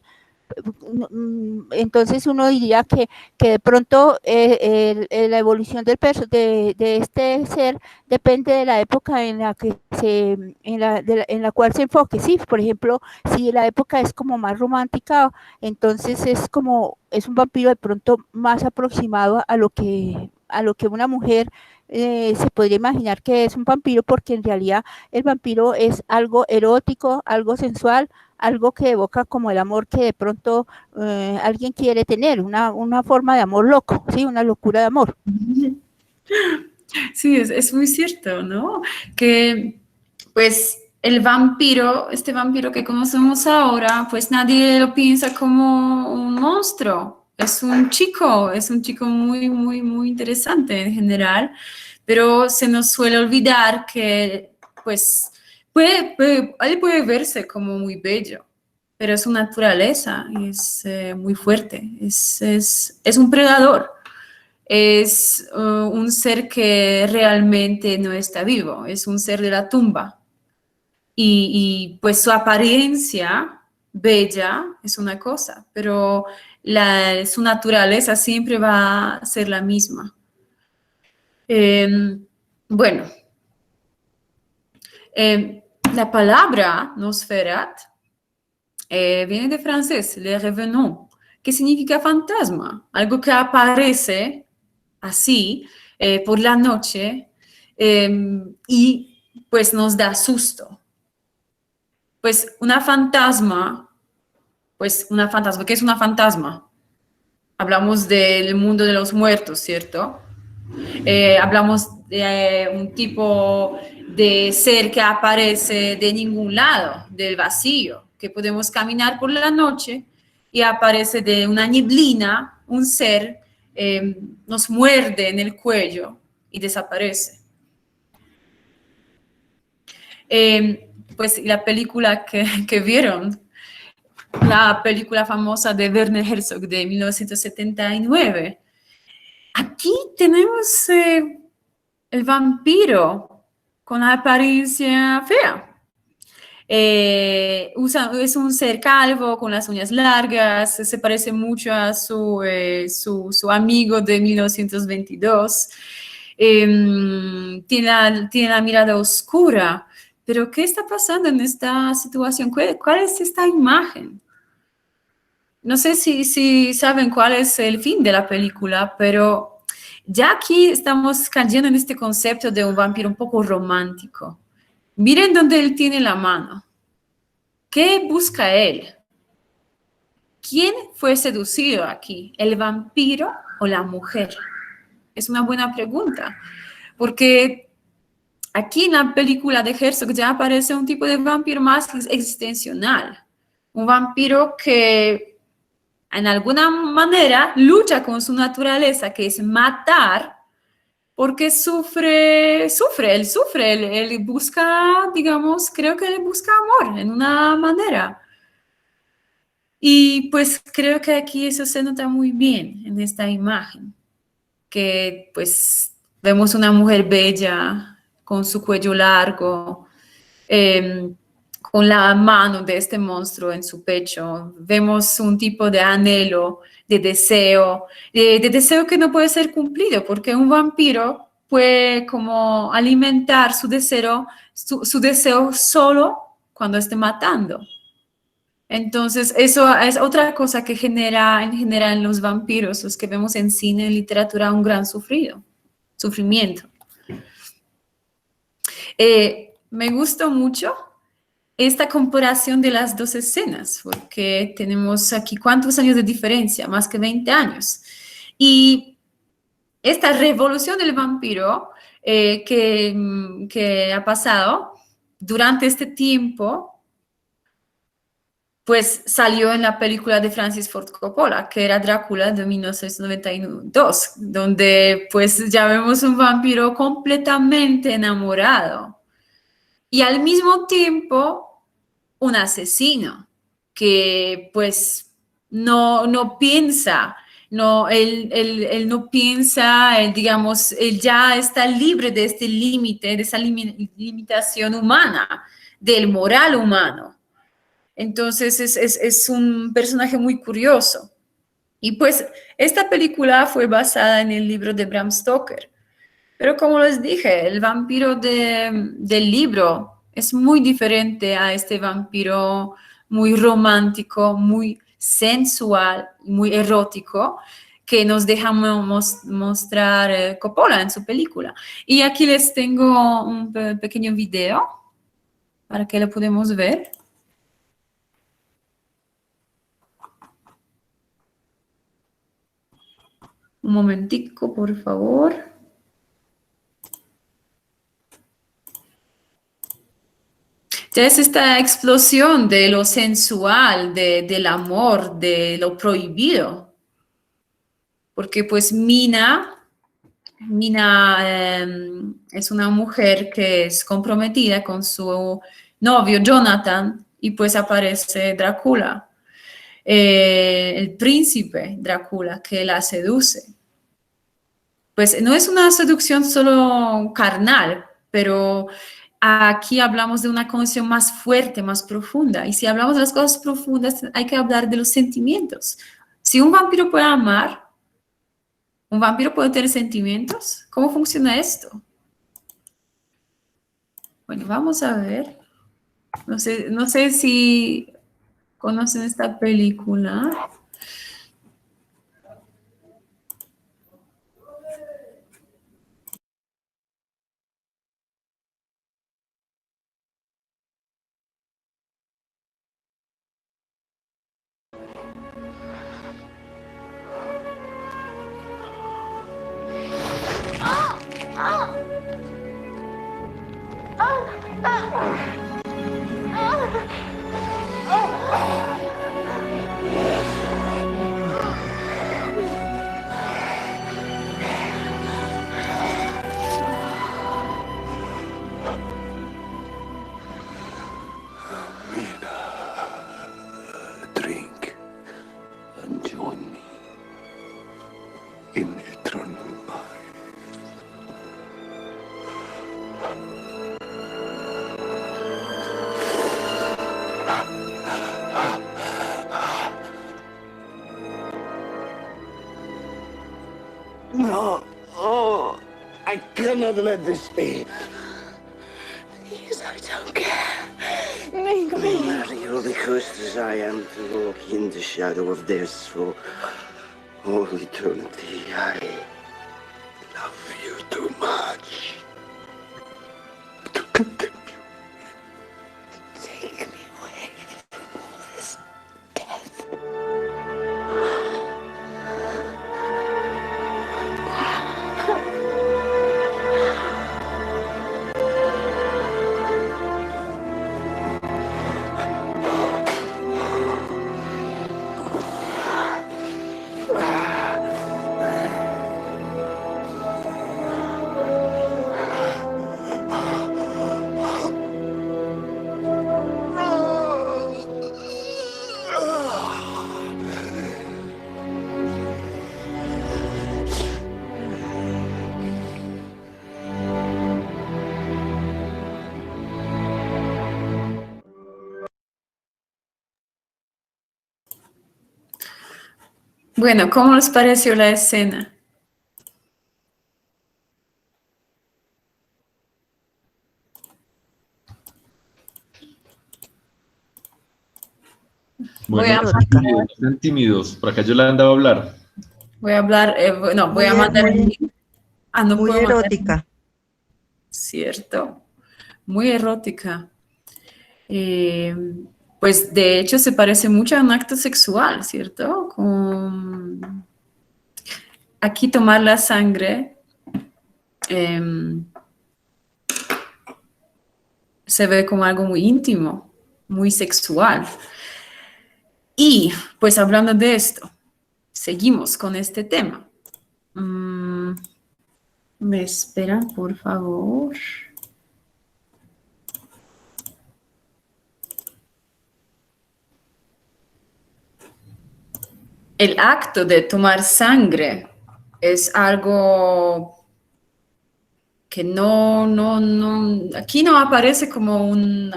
Entonces uno diría que de pronto la evolución de este ser depende de la época en la que en la cual se enfoque, sí, por ejemplo, si la época es como más romántica, entonces es un vampiro de pronto más aproximado a lo que una mujer se podría imaginar que es un vampiro, porque en realidad el vampiro es algo erótico, algo sensual, algo que evoca como el amor que de pronto alguien quiere tener, una forma de amor loco, ¿sí? Una locura de amor. Sí, es muy cierto, ¿no? Que pues el vampiro, este vampiro que conocemos ahora, pues nadie lo piensa como un monstruo. Es un chico muy, muy, muy interesante en general, pero se nos suele olvidar que pues él puede verse como muy bello, pero su naturaleza es muy fuerte, es un predador. Es un ser que realmente no está vivo, es un ser de la tumba. Pues su apariencia bella es una cosa, pero su naturaleza siempre va a ser la misma. Bueno, la palabra Nosferat viene de francés, le revenant, que significa fantasma, algo que aparece así por la noche y pues nos da susto. Pues una fantasma, ¿qué es una fantasma? Hablamos del mundo de los muertos, ¿cierto? Hablamos de un tipo de ser que aparece de ningún lado, del vacío, que podemos caminar por la noche y aparece de una neblina, un ser nos muerde en el cuello y desaparece. Pues la película que vieron, la película famosa de Werner Herzog de 1979, aquí tenemos el vampiro con la apariencia fea. Es un ser calvo con las uñas largas, se parece mucho a su amigo de 1922. Tiene la mirada oscura. Pero ¿qué está pasando en esta situación? ¿Cuál es esta imagen? No sé si saben cuál es el fin de la película, pero ya aquí estamos cayendo en este concepto de un vampiro un poco romántico. Miren dónde él tiene la mano. ¿Qué busca él? ¿Quién fue seducido aquí? ¿El vampiro o la mujer? Es una buena pregunta, porque aquí en la película de Herzog ya aparece un tipo de vampiro más existencial. Un vampiro que en alguna manera lucha con su naturaleza, que es matar, porque él busca, digamos, creo que él busca amor en una manera. Y pues creo que aquí eso se nota muy bien en esta imagen, que pues vemos una mujer bella con su cuello largo, con la mano de este monstruo en su pecho. Vemos un tipo de anhelo, de deseo que no puede ser cumplido, porque un vampiro puede como alimentar su deseo solo cuando esté matando. Entonces, eso es otra cosa que genera en los vampiros, los que vemos en cine, en literatura, un gran sufrimiento. Me gustó mucho esta comparación de las dos escenas, porque tenemos aquí cuántos años de diferencia, más que 20 años. Y esta revolución del vampiro que ha pasado durante este tiempo, pues salió en la película de Francis Ford Coppola, que era Drácula de 1992, donde pues ya vemos un vampiro completamente enamorado y al mismo tiempo un asesino que pues no piensa, él no piensa, digamos, él ya está libre de este límite, de esa limitación humana, del moral humano. Entonces es un personaje muy curioso. Y pues esta película fue basada en el libro de Bram Stoker. Pero como les dije, el vampiro del libro es muy diferente a este vampiro muy romántico, muy sensual, muy erótico, que nos deja mostrar Coppola en su película. Y aquí les tengo un pequeño video para que lo podamos ver. Un momentico, por favor. Ya es esta explosión de lo sensual, del amor, de lo prohibido. Porque pues Mina es una mujer que es comprometida con su novio Jonathan y pues aparece Drácula. El príncipe Drácula que la seduce. Pues no es una seducción solo carnal, pero aquí hablamos de una conexión más fuerte, más profunda. Y si hablamos de las cosas profundas, hay que hablar de los sentimientos. Si un vampiro puede amar, un vampiro puede tener sentimientos, ¿cómo funciona esto? Bueno, vamos a ver. No sé si conocen esta película. Drink and join me in eternal life. No, oh, I cannot let this be. Please, I don't care. Make me. You'll be cursed as I am to walk in the shadow of death for all eternity. I Love you too much to continue. Take me away from all this death. Bueno, ¿cómo les pareció la escena? Voy a, Bueno, no sean tímidos. Por acá Yolanda va a hablar. voy a hablar, no, voy a mandar el link. Ah, no Muy puedo mandar. erótica. Cierto, muy erótica. Pues de hecho se parece mucho a un acto sexual, ¿cierto? Aquí tomar la sangre se ve como algo muy íntimo, muy sexual. Y pues hablando de esto, seguimos con este tema. ¿Me esperan, por favor? El acto de tomar sangre es algo que aquí no aparece como un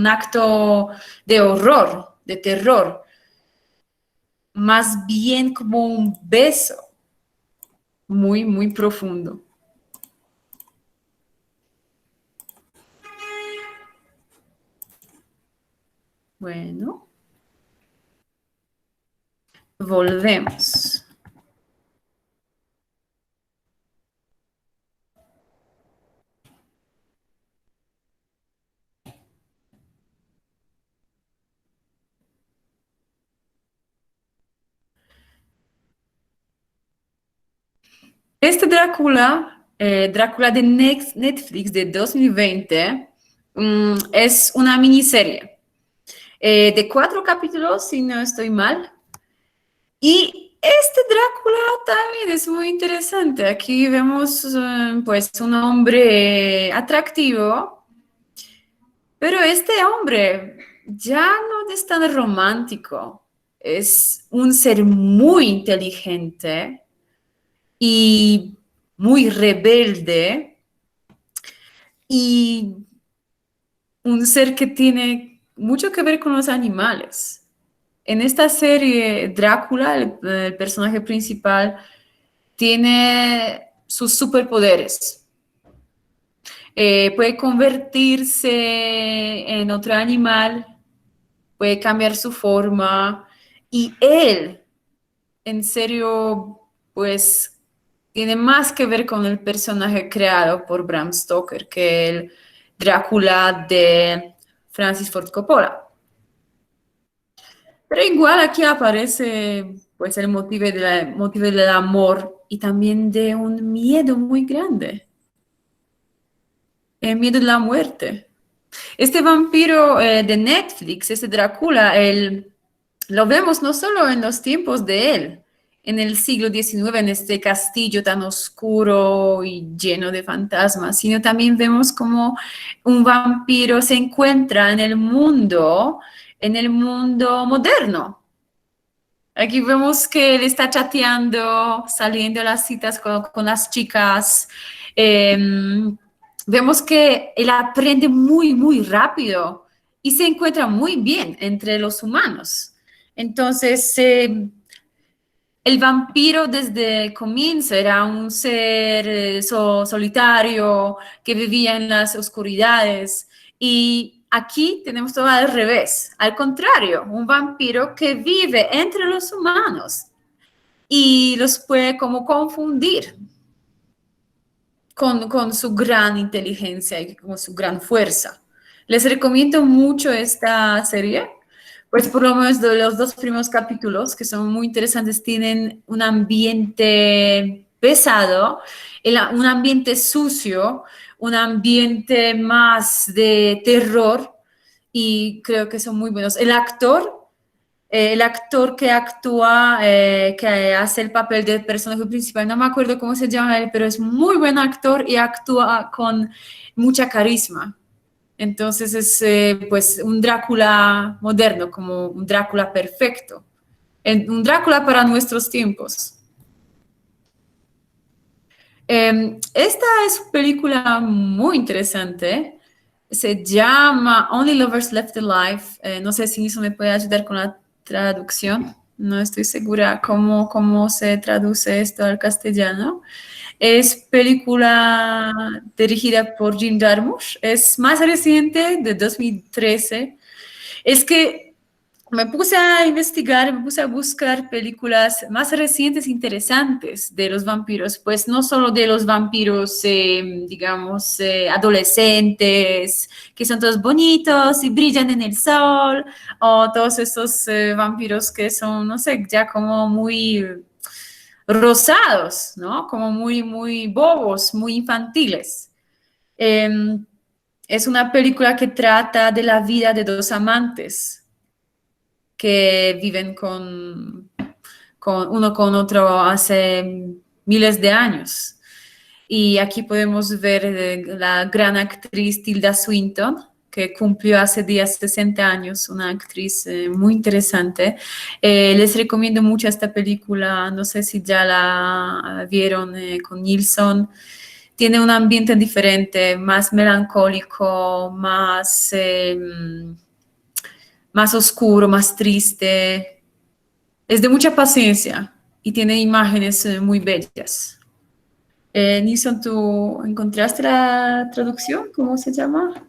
acto de horror, de terror, más bien como un beso muy, muy profundo. Bueno, volvemos. Este Drácula, Drácula de Netflix de 2020, es una miniserie de 4 capítulos, si no estoy mal. Y este Drácula también es muy interesante. Aquí vemos pues un hombre atractivo, pero este hombre ya no es tan romántico. Es un ser muy inteligente y muy rebelde y un ser que tiene mucho que ver con los animales. En esta serie, Drácula, el personaje principal, tiene sus superpoderes. Puede convertirse en otro animal, puede cambiar su forma y él, en serio, pues tiene más que ver con el personaje creado por Bram Stoker que el Drácula de Francis Ford Coppola. Pero igual aquí aparece pues el motivo del amor y también de un miedo muy grande. El miedo de la muerte. Este vampiro de Netflix, este Drácula, lo vemos no solo en los tiempos de él, en el siglo XIX, en este castillo tan oscuro y lleno de fantasmas, sino también vemos como un vampiro se encuentra en el mundo moderno. Aquí vemos que él está chateando, saliendo a las citas con las chicas. Vemos que él aprende muy, muy rápido y se encuentra muy bien entre los humanos. Entonces, el vampiro desde el comienzo era un ser solitario que vivía en las oscuridades y aquí tenemos todo al revés, al contrario, un vampiro que vive entre los humanos y los puede como confundir con su gran inteligencia y con su gran fuerza. Les recomiendo mucho esta serie. Pues por lo menos de los 2 primeros capítulos, que son muy interesantes, tienen un ambiente pesado, un ambiente sucio, un ambiente más de terror, y creo que son muy buenos. El actor que actúa, que hace el papel del personaje principal, no me acuerdo cómo se llama él, pero es muy buen actor y actúa con mucha carisma. Entonces es pues un Drácula moderno, como un Drácula perfecto, un Drácula para nuestros tiempos. Esta es una película muy interesante, se llama Only Lovers Left Alive, no sé si eso me puede ayudar con la traducción. no estoy segura cómo se traduce esto al castellano. Es película dirigida por Jim Jarmusch, es más reciente, de 2013. Es que me puse a investigar, me puse a buscar películas más recientes interesantes de los vampiros, pues no solo de los vampiros, digamos, adolescentes, que son todos bonitos y brillan en el sol, o todos estos vampiros que son, no sé, ya como muy rosados, ¿no? Como muy bobos, muy infantiles. Es una película que trata de la vida de dos amantes que viven uno con otro hace miles de años. Y aquí podemos ver la gran actriz Tilda Swinton, que cumplió hace días 60 años, una actriz muy interesante. Les recomiendo mucho esta película, no sé si ya la vieron con Nilsson. Tiene un ambiente diferente, más melancólico, más oscuro, más triste. Es de mucha paciencia y tiene imágenes muy bellas. Nilsson, ¿tú encontraste la traducción? ¿Cómo se llama?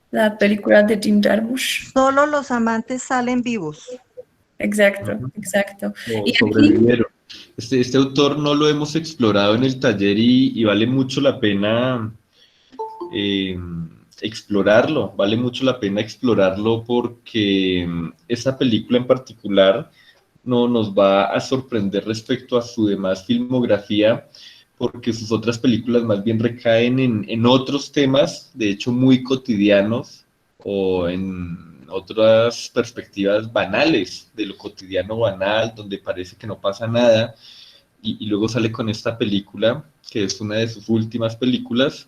La película de Jim Jarmusch. Solo los amantes salen vivos. Exacto, exacto. O Y aquí, sobrevivieron. Este autor no lo hemos explorado en el taller y vale mucho la pena explorarlo, vale mucho la pena explorarlo porque esa película en particular no nos va a sorprender respecto a su demás filmografía, porque sus otras películas más bien recaen en otros temas, de hecho muy cotidianos, o en otras perspectivas banales, de lo cotidiano banal, donde parece que no pasa nada, y luego sale con esta película, que es una de sus últimas películas,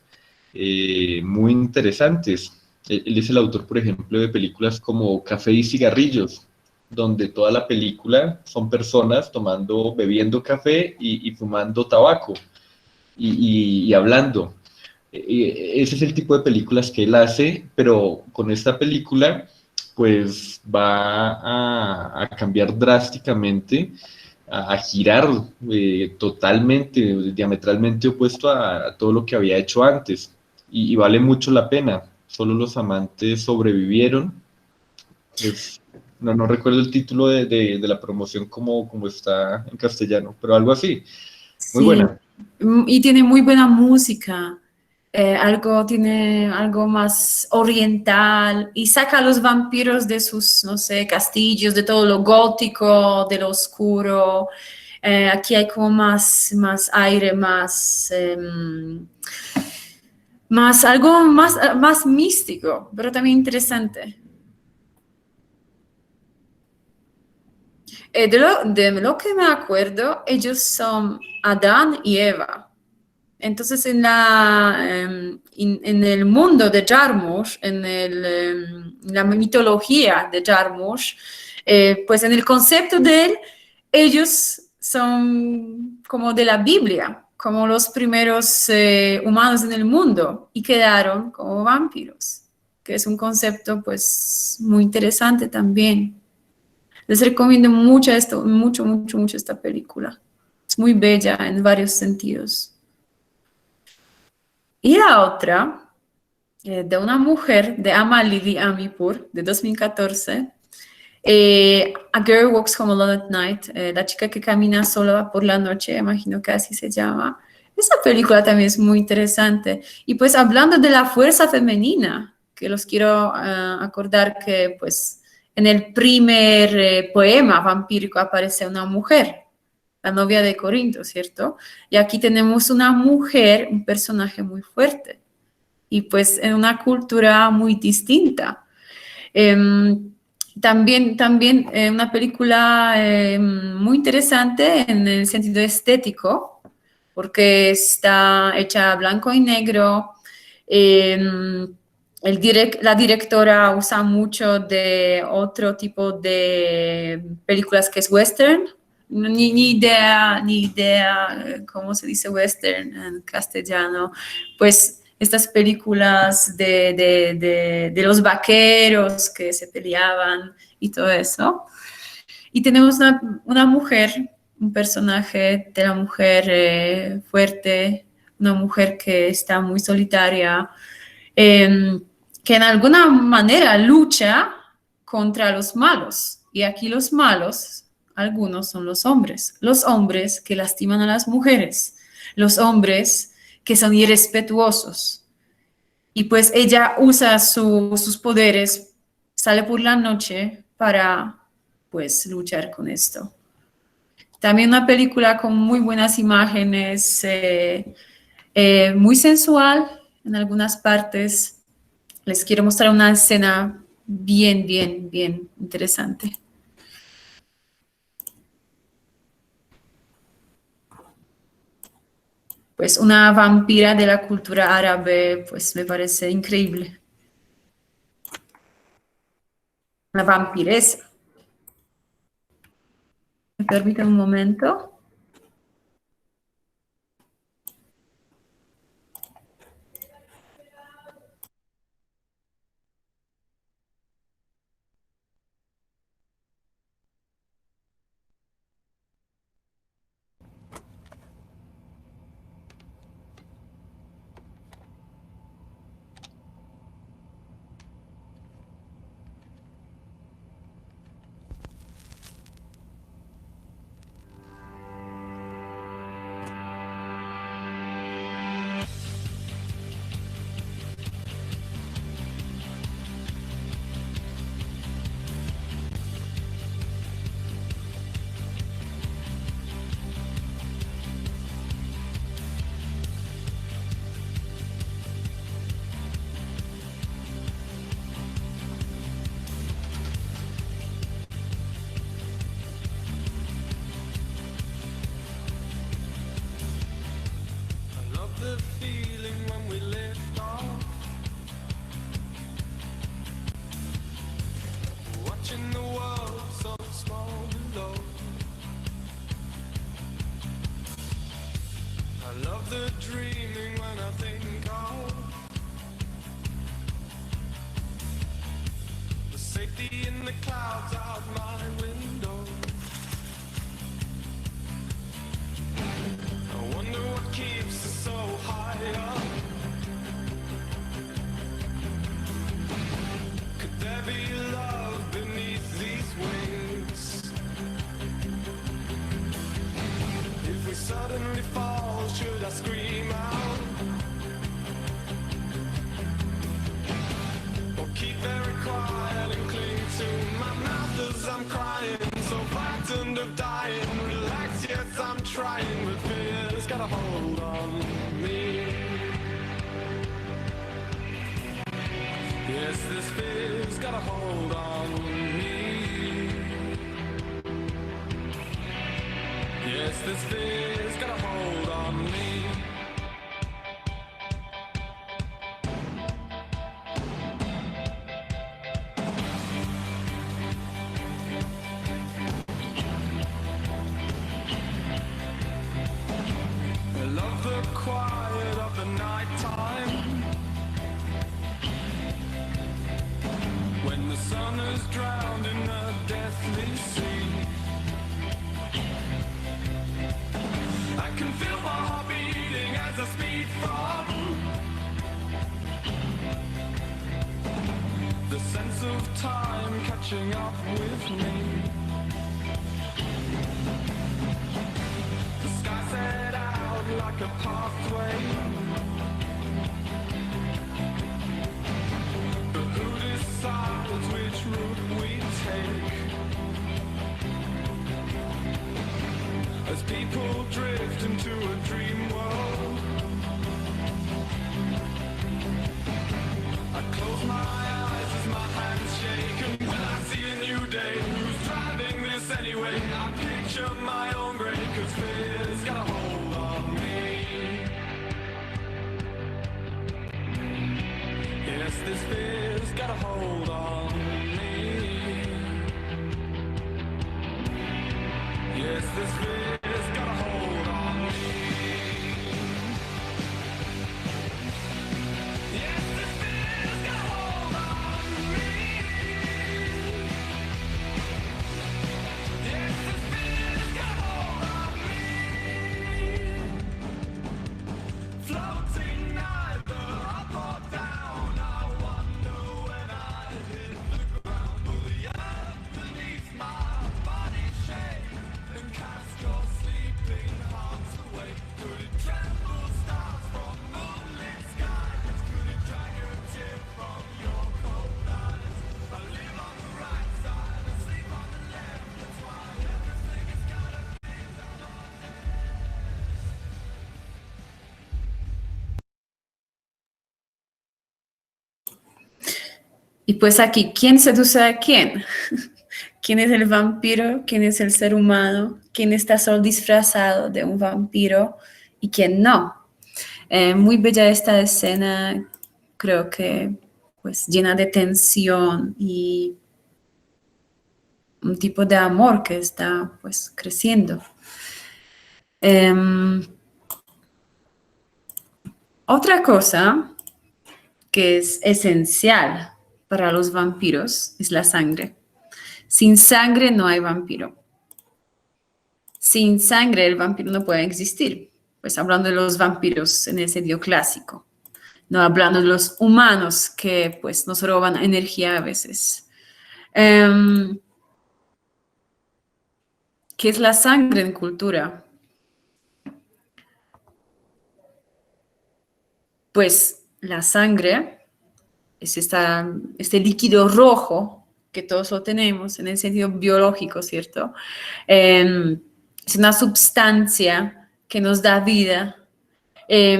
muy interesantes. Él es el autor, por ejemplo, de películas como Café y Cigarrillos, donde toda la película son personas bebiendo café y fumando tabaco y hablando. Ese es el tipo de películas que él hace, pero con esta película pues va a cambiar drásticamente, a girar totalmente, diametralmente opuesto a todo lo que había hecho antes. Y vale mucho la pena. Solo los amantes sobrevivieron. No recuerdo el título de la promoción como está en castellano, pero algo así. Muy sí, buena. y tiene muy buena música. Tiene algo más oriental y saca a los vampiros de sus, no sé, castillos, de todo lo gótico, de lo oscuro. Aquí hay como más aire, algo más místico, pero también interesante. De lo que me acuerdo, ellos son Adán y Eva. Entonces, en el mundo de Jarmusch, la mitología de Jarmusch, pues en el concepto de él, ellos son como de la Biblia, como los primeros humanos en el mundo, y quedaron como vampiros, que es un concepto pues muy interesante también. Les recomiendo mucho esta película. Es muy bella en varios sentidos. Y la otra, de una mujer, de Amalidi Amipur, de 2014, A Girl Walks Home Alone at Night, la chica que camina sola por la noche, imagino que así se llama. Esa película también es muy interesante. Y pues hablando de la fuerza femenina, que los quiero acordar que pues en el primer poema vampírico aparece una mujer, la novia de Corinto, ¿cierto? Y aquí tenemos una mujer, un personaje muy fuerte, y pues en una cultura muy distinta. También una película muy interesante en el sentido estético, porque está hecha blanco y negro. La directora usa mucho de otro tipo de películas que es western. Ni idea cómo se dice western en castellano. Pues estas películas de los vaqueros que se peleaban y todo eso. Y tenemos una mujer, un personaje de la mujer fuerte, una mujer que está muy solitaria, que en alguna manera lucha contra los malos. Y aquí los malos, algunos son los hombres que lastiman a las mujeres, los hombres que son irrespetuosos. Y pues ella usa sus poderes, sale por la noche para pues luchar con esto. También una película con muy buenas imágenes, muy sensual en algunas partes. Les quiero mostrar una escena bien interesante. Pues una vampira de la cultura árabe, pues me parece increíble. Una vampiresa. ¿Me permiten un momento? The feeling when we lift off, watching the world so small below. I love the dreaming when I think of the safety in the clouds out my window. I wonder what keeps us so high up. Could there be love beneath these wings? If we suddenly fall, should I scream out? Or keep very quiet and cling to my mouth as I'm crying, so frightened of dying? Relax, yes, I'm trying, but fear's got a hold on me. Yes, this fear's got a hold on me. Yes, this fear's got a hold on me. I love the quiet of the night time, when the sun is drowned in a deathly sea. I can feel my heart beating as I speed from the sense of time catching up with me. The sky set out like a pathway, but who decides which route we take? As people drift into a dream world, I close my eyes as my hands shake, and when I see a new day, who's driving this anyway? I picture my own grave, 'cause fear's got a hold on me. Yes, this fear's got a hold on me. Yes, this fear's got a hold on me. Y pues aquí, ¿quién seduce a quién? ¿Quién es el vampiro? ¿Quién es el ser humano? ¿Quién está solo disfrazado de un vampiro? ¿Y quién no? Muy bella esta escena, creo que pues llena de tensión y un tipo de amor que está pues creciendo. Otra cosa que es esencial para los vampiros es la sangre. Sin sangre no hay vampiro. Sin sangre el vampiro no puede existir. Pues hablando de los vampiros en el sentido clásico. No hablando de los humanos que pues nos roban energía a veces. ¿Qué es la sangre en cultura? Pues la sangre es este líquido rojo que todos lo tenemos en el sentido biológico, ¿cierto? Es una sustancia que nos da vida y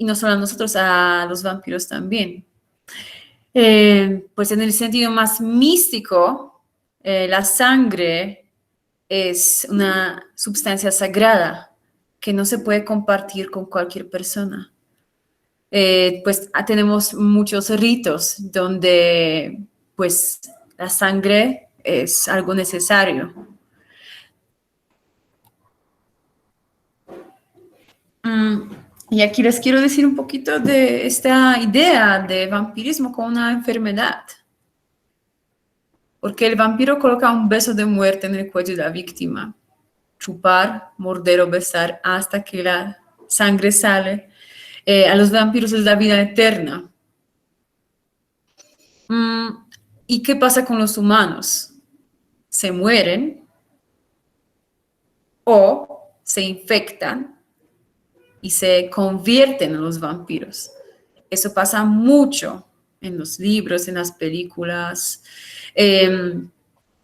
no solo a nosotros, a los vampiros también. Pues en el sentido más místico, la sangre es una sustancia sagrada que no se puede compartir con cualquier persona. Pues tenemos muchos ritos donde pues la sangre es algo necesario. Y aquí les quiero decir un poquito de esta idea de vampirismo como una enfermedad. Porque el vampiro coloca un beso de muerte en el cuello de la víctima. Chupar, morder o besar hasta que la sangre sale. A los vampiros les da vida eterna. ¿Y qué pasa con los humanos? Se mueren o se infectan y se convierten en los vampiros. Eso pasa mucho en los libros, en las películas,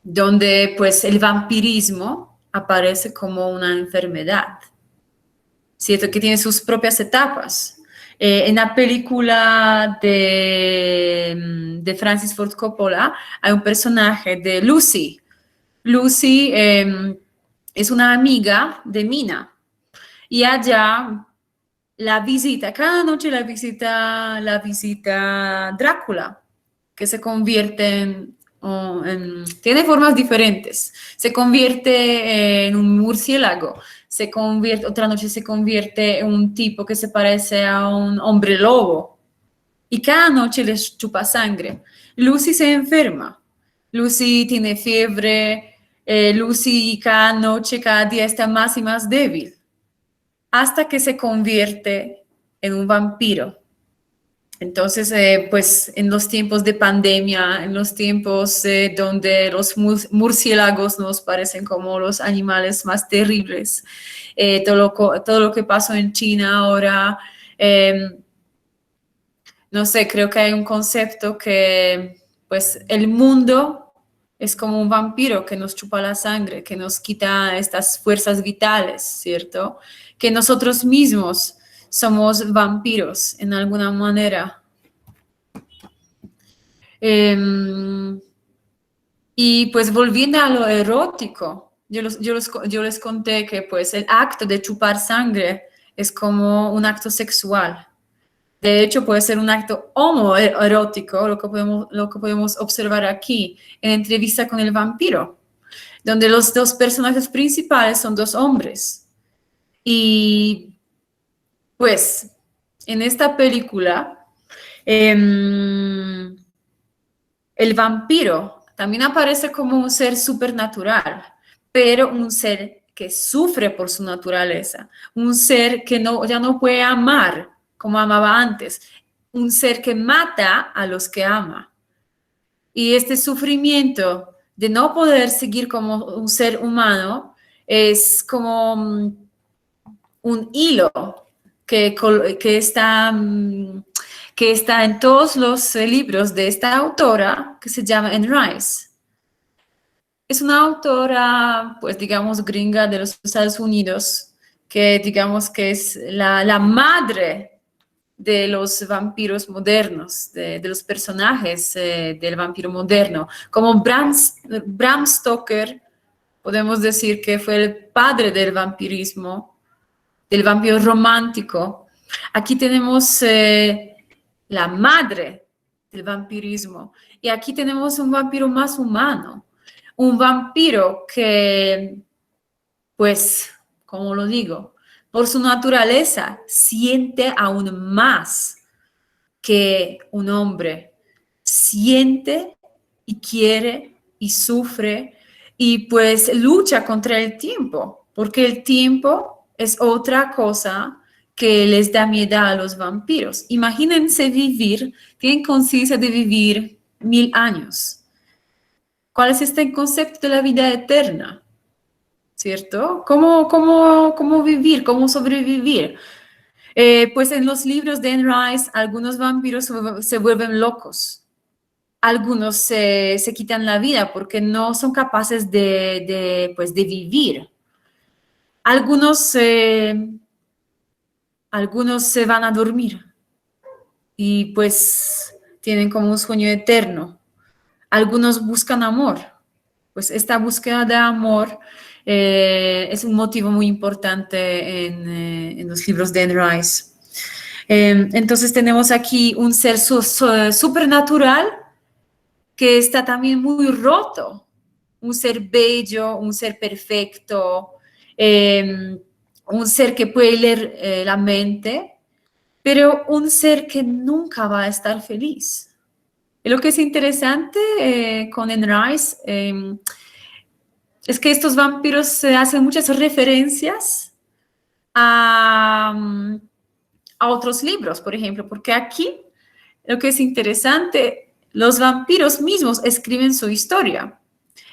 donde pues el vampirismo aparece como una enfermedad, ¿cierto? Que tiene sus propias etapas. En la película de Francis Ford Coppola hay un personaje de Lucy. Lucy es una amiga de Mina y allá cada noche la visita Drácula, que se convierte tiene formas diferentes. Se convierte en un murciélago, otra noche se convierte en un tipo que se parece a un hombre lobo. Y cada noche les chupa sangre. Lucy se enferma. Lucy tiene fiebre. Lucy cada noche, cada día está más y más débil. Hasta que se convierte en un vampiro. Entonces, pues en los tiempos de pandemia, en los tiempos donde los murciélagos nos parecen como los animales más terribles, todo lo que pasó en China ahora, no sé, creo que hay un concepto que pues el mundo es como un vampiro que nos chupa la sangre, que nos quita estas fuerzas vitales, ¿cierto? Que nosotros mismos somos vampiros en alguna manera. Y pues volviendo a lo erótico, yo les conté que pues el acto de chupar sangre es como un acto sexual. De hecho, puede ser un acto homoerótico, lo que podemos observar aquí en entrevista con el vampiro, donde los dos personajes principales son dos hombres. Y pues en esta película, el vampiro también aparece como un ser supernatural, pero un ser que sufre por su naturaleza, un ser que ya no puede amar como amaba antes, un ser que mata a los que ama. Y este sufrimiento de no poder seguir como un ser humano es como un hilo que está en todos los libros de esta autora que se llama Anne Rice. Es una autora, pues digamos, gringa de los Estados Unidos, que digamos que es la madre de los vampiros modernos, de los personajes del vampiro moderno. Como Bram Stoker, podemos decir que fue el padre del vampirismo, del vampiro romántico. Aquí tenemos la madre del vampirismo. Y aquí tenemos un vampiro más humano. Un vampiro que, pues, como lo digo, por su naturaleza siente aún más que un hombre. Siente y quiere y sufre y pues lucha contra el tiempo, porque el tiempo es otra cosa que les da miedo a los vampiros. Imagínense vivir, tienen conciencia de vivir 1000 años. ¿Cuál es este concepto de la vida eterna? ¿Cierto? ¿Cómo vivir? ¿Cómo sobrevivir? Pues en los libros de Anne Rice, algunos vampiros se vuelven locos. Algunos se quitan la vida porque no son capaces de vivir. Algunos se van a dormir y pues tienen como un sueño eterno. Algunos buscan amor. Pues esta búsqueda de amor es un motivo muy importante en los libros de Anne Rice. Entonces tenemos aquí un ser supernatural que está también muy roto, un ser bello, un ser perfecto, un ser que puede leer la mente, pero un ser que nunca va a estar feliz. Y lo que es interesante con Anne Rice es que estos vampiros hacen muchas referencias a otros libros, por ejemplo, porque aquí lo que es interesante, los vampiros mismos escriben su historia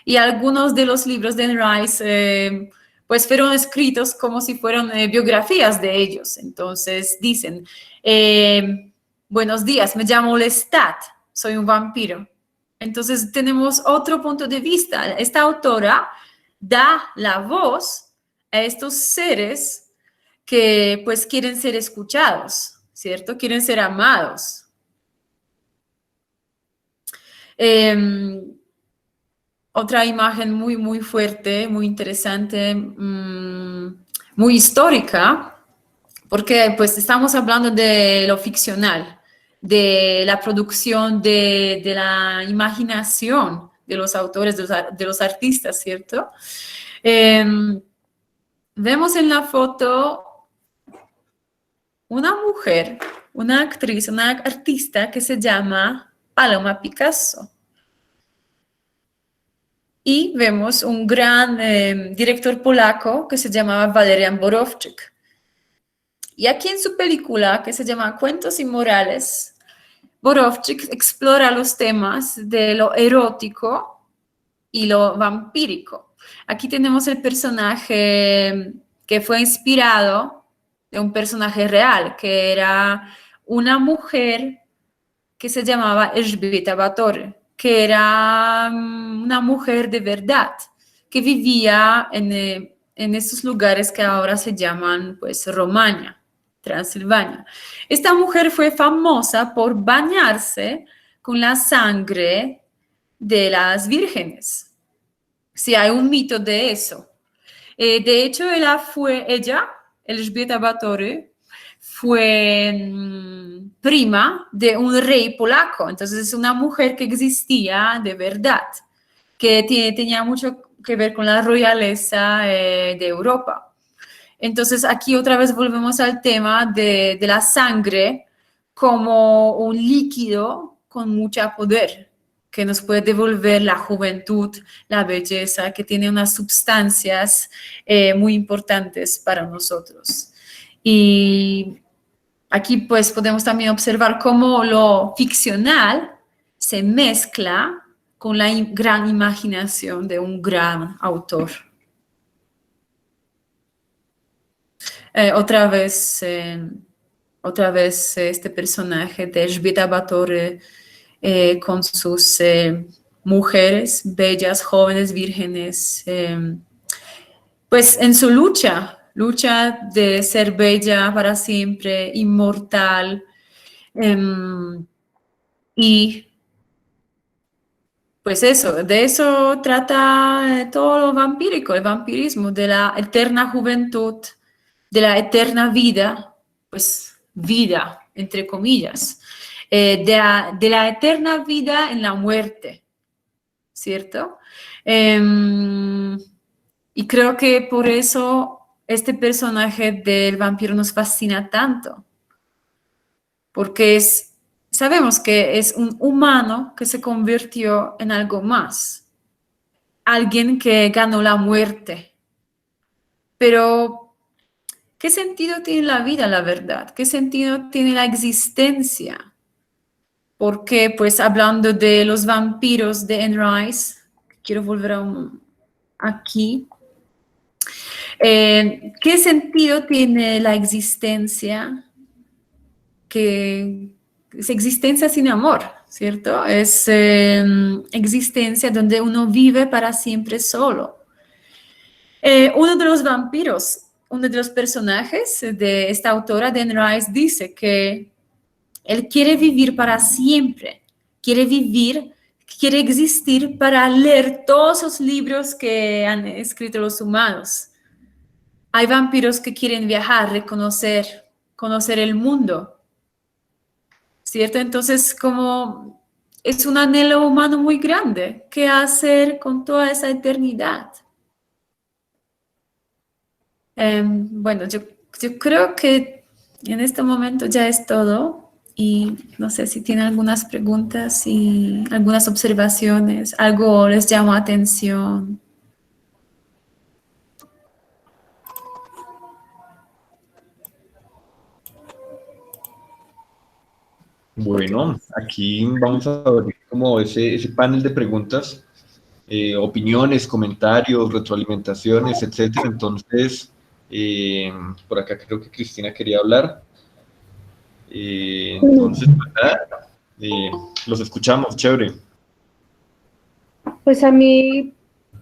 y algunos de los libros de Anne Rice pues fueron escritos como si fueran biografías de ellos. Entonces dicen, buenos días, me llamo Lestat, soy un vampiro. Entonces tenemos otro punto de vista. Esta autora da la voz a estos seres que pues quieren ser escuchados, ¿cierto? Quieren ser amados. Otra imagen muy, muy fuerte, muy interesante, muy histórica, porque pues estamos hablando de lo ficcional, de la producción, de la imaginación de los autores, de los artistas, ¿cierto? Vemos en la foto una mujer, una actriz, una artista que se llama Paloma Picasso. Y vemos un gran director polaco que se llamaba Walerian Borowczyk. Y aquí en su película, que se llama Cuentos Inmorales, Borowczyk explora los temas de lo erótico y lo vampírico. Aquí tenemos el personaje que fue inspirado de un personaje real, que era una mujer que se llamaba Elżbieta Batory, que era una mujer de verdad, que vivía en esos lugares que ahora se llaman pues Rumania, Transilvania. Esta mujer fue famosa por bañarse con la sangre de las vírgenes. Sí, hay un mito de eso. De hecho, ella, Elżbieta Batory, fue prima de un rey polaco. Entonces es una mujer que existía de verdad, que tenía mucho que ver con la realeza de Europa. Entonces aquí otra vez volvemos al tema de la sangre como un líquido con mucho poder, que nos puede devolver la juventud, la belleza, que tiene unas sustancias muy importantes para nosotros. Y aquí pues podemos también observar cómo lo ficcional se mezcla con la gran imaginación de un gran autor. Otra vez este personaje de Elżbieta Batory con sus mujeres bellas, jóvenes, vírgenes, pues en su lucha de ser bella para siempre, inmortal, Y pues eso, de eso trata todo lo vampírico, el vampirismo, de la eterna juventud, de la eterna vida, pues vida, entre comillas, de la eterna vida en la muerte, ¿cierto? Y creo que por eso este personaje del vampiro nos fascina tanto, porque sabemos que es un humano que se convirtió en algo más, alguien que ganó la muerte. Pero, ¿qué sentido tiene la vida, la verdad? ¿Qué sentido tiene la existencia? Porque, pues, hablando de los vampiros de Anne Rice, quiero volver aquí. ¿Qué sentido tiene la existencia? Que es existencia sin amor, ¿cierto? Es existencia donde uno vive para siempre solo. Uno de los vampiros, uno de los personajes de esta autora, de Anne Rice, dice que él quiere vivir para siempre, quiere vivir, quiere existir para leer todos los libros que han escrito los humanos. Hay vampiros que quieren viajar, conocer el mundo, ¿cierto? Entonces, como es un anhelo humano muy grande, ¿qué hacer con toda esa eternidad? Bueno, yo creo que en este momento ya es todo y no sé si tienen algunas preguntas y algunas observaciones, algo les llama atención. Bueno, aquí vamos a abrir como ese panel de preguntas, opiniones, comentarios, retroalimentaciones, etcétera. Entonces, por acá creo que Cristina quería hablar. Entonces, pues nada, los escuchamos, chévere. Pues a mí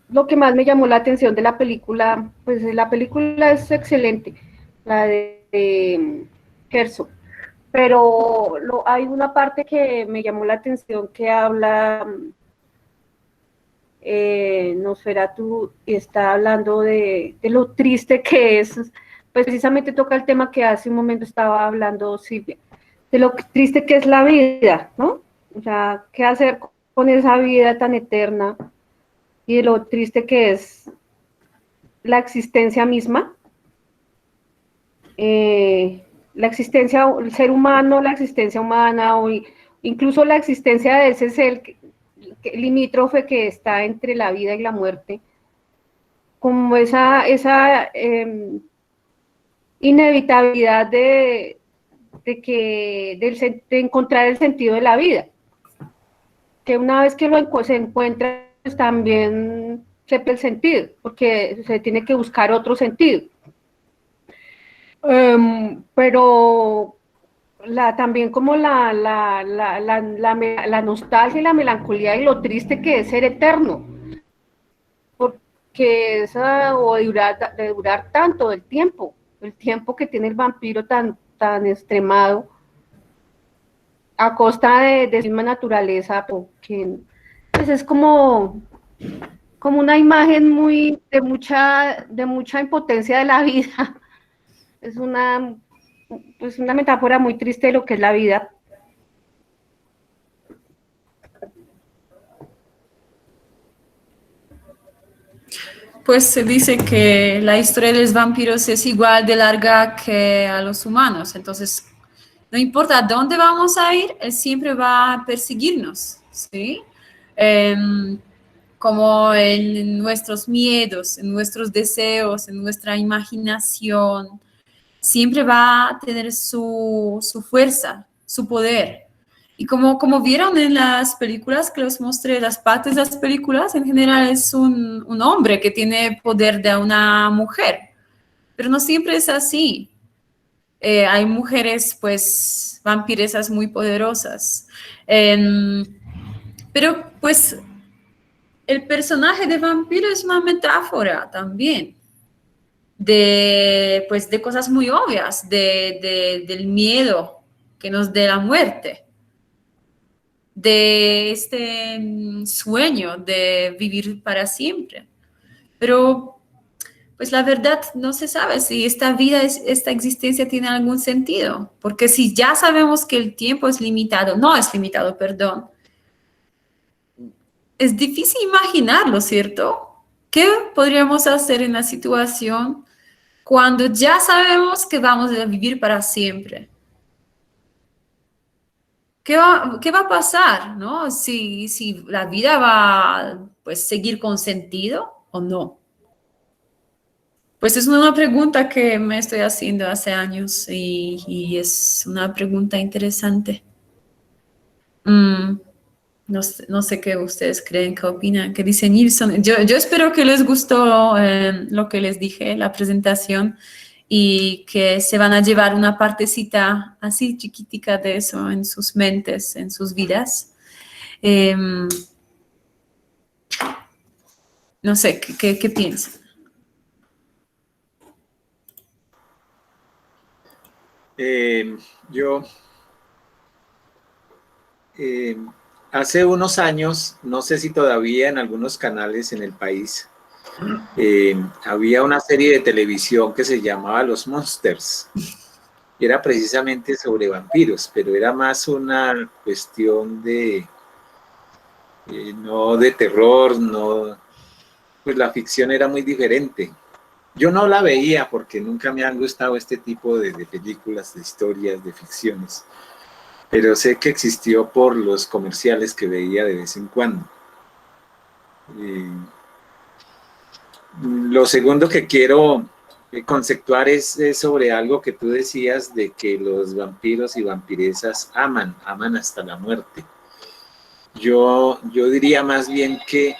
lo que más me llamó la atención de la película, pues la película es excelente, la de Herzog, pero hay una parte que me llamó la atención que habla Nosferatu y está hablando de lo triste que es, pues precisamente toca el tema que hace un momento estaba hablando Silvia, de lo triste que es la vida, ¿no? O sea, ¿qué hacer con esa vida tan eterna y de lo triste que es la existencia misma? La existencia, el ser humano, la existencia humana, o incluso la existencia de ese ser limítrofe que está entre la vida y la muerte, como esa inevitabilidad de encontrar el sentido de la vida, que una vez que se encuentra, pues también se pierde el sentido, porque se tiene que buscar otro sentido. Pero también como la nostalgia y la melancolía y lo triste que es ser eterno, porque o de durar tanto el tiempo que tiene el vampiro tan extremado, a costa de la misma naturaleza, porque pues es como una imagen de mucha impotencia de la vida. Es una metáfora muy triste de lo que es la vida. Pues se dice que la historia de los vampiros es igual de larga que a los humanos, entonces no importa a dónde vamos a ir, él siempre va a perseguirnos, ¿sí? Como en nuestros miedos, en nuestros deseos, en nuestra imaginación, siempre va a tener su fuerza, su poder. Y como vieron en las películas que les mostré, las partes de las películas, en general es un hombre que tiene poder de una mujer, pero no siempre es así. Hay mujeres, pues, vampiresas muy poderosas. Pero, pues, el personaje de vampiro es una metáfora también de cosas muy obvias, del miedo, que nos dé la muerte, de este sueño de vivir para siempre. Pero pues la verdad no se sabe si esta vida, esta existencia tiene algún sentido, porque si ya sabemos que el tiempo es limitado, no es limitado, perdón, es difícil imaginarlo, ¿cierto? ¿Qué podríamos hacer en la situación cuando ya sabemos que vamos a vivir para siempre? ¿Qué va a pasar, no? Si la vida va a pues, seguir con sentido o no. Pues es una pregunta que me estoy haciendo hace años y es una pregunta interesante. No sé qué ustedes creen, qué opinan, qué dice Nilsson. Yo espero que les gustó lo que les dije, la presentación, y que se van a llevar una partecita así chiquitica de eso en sus mentes, en sus vidas. No sé, ¿qué piensan? Hace unos años, no sé si todavía en algunos canales en el país, había una serie de televisión que se llamaba Los Monsters. Era precisamente sobre vampiros, pero era más una cuestión de, no de terror, no, pues la ficción era muy diferente. Yo no la veía porque nunca me han gustado este tipo de películas, de historias, de ficciones, pero sé que existió por los comerciales que veía de vez en cuando. Lo segundo que quiero conceptuar es sobre algo que tú decías de que los vampiros y vampiresas aman hasta la muerte. Yo diría más bien que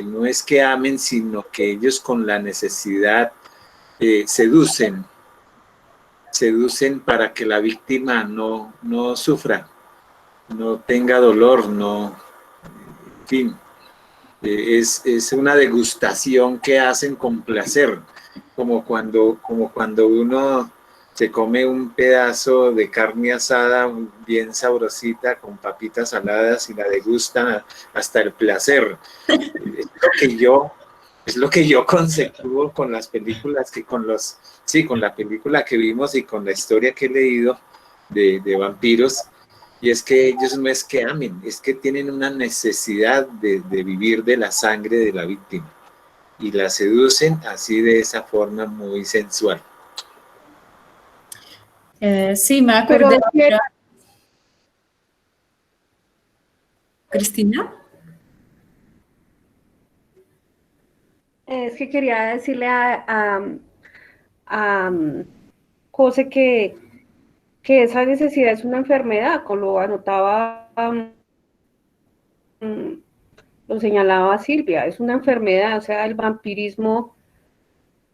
no es que amen, sino que ellos con la necesidad seducen para que la víctima no sufra, no tenga dolor, no, en fin. Es una degustación que hacen con placer, como cuando uno se come un pedazo de carne asada bien sabrosita con papitas saladas y la degustan hasta el placer. Es lo que yo conceptúo con las películas, con la película que vimos y con la historia que he leído de vampiros. Y es que ellos no es que amen, es que tienen una necesidad de vivir de la sangre de la víctima. Y la seducen así, de esa forma muy sensual. Sí, me acordé. ¿Cristina? Es que quería decirle a José que esa necesidad es una enfermedad, como lo anotaba, lo señalaba Silvia, es una enfermedad, o sea, el vampirismo,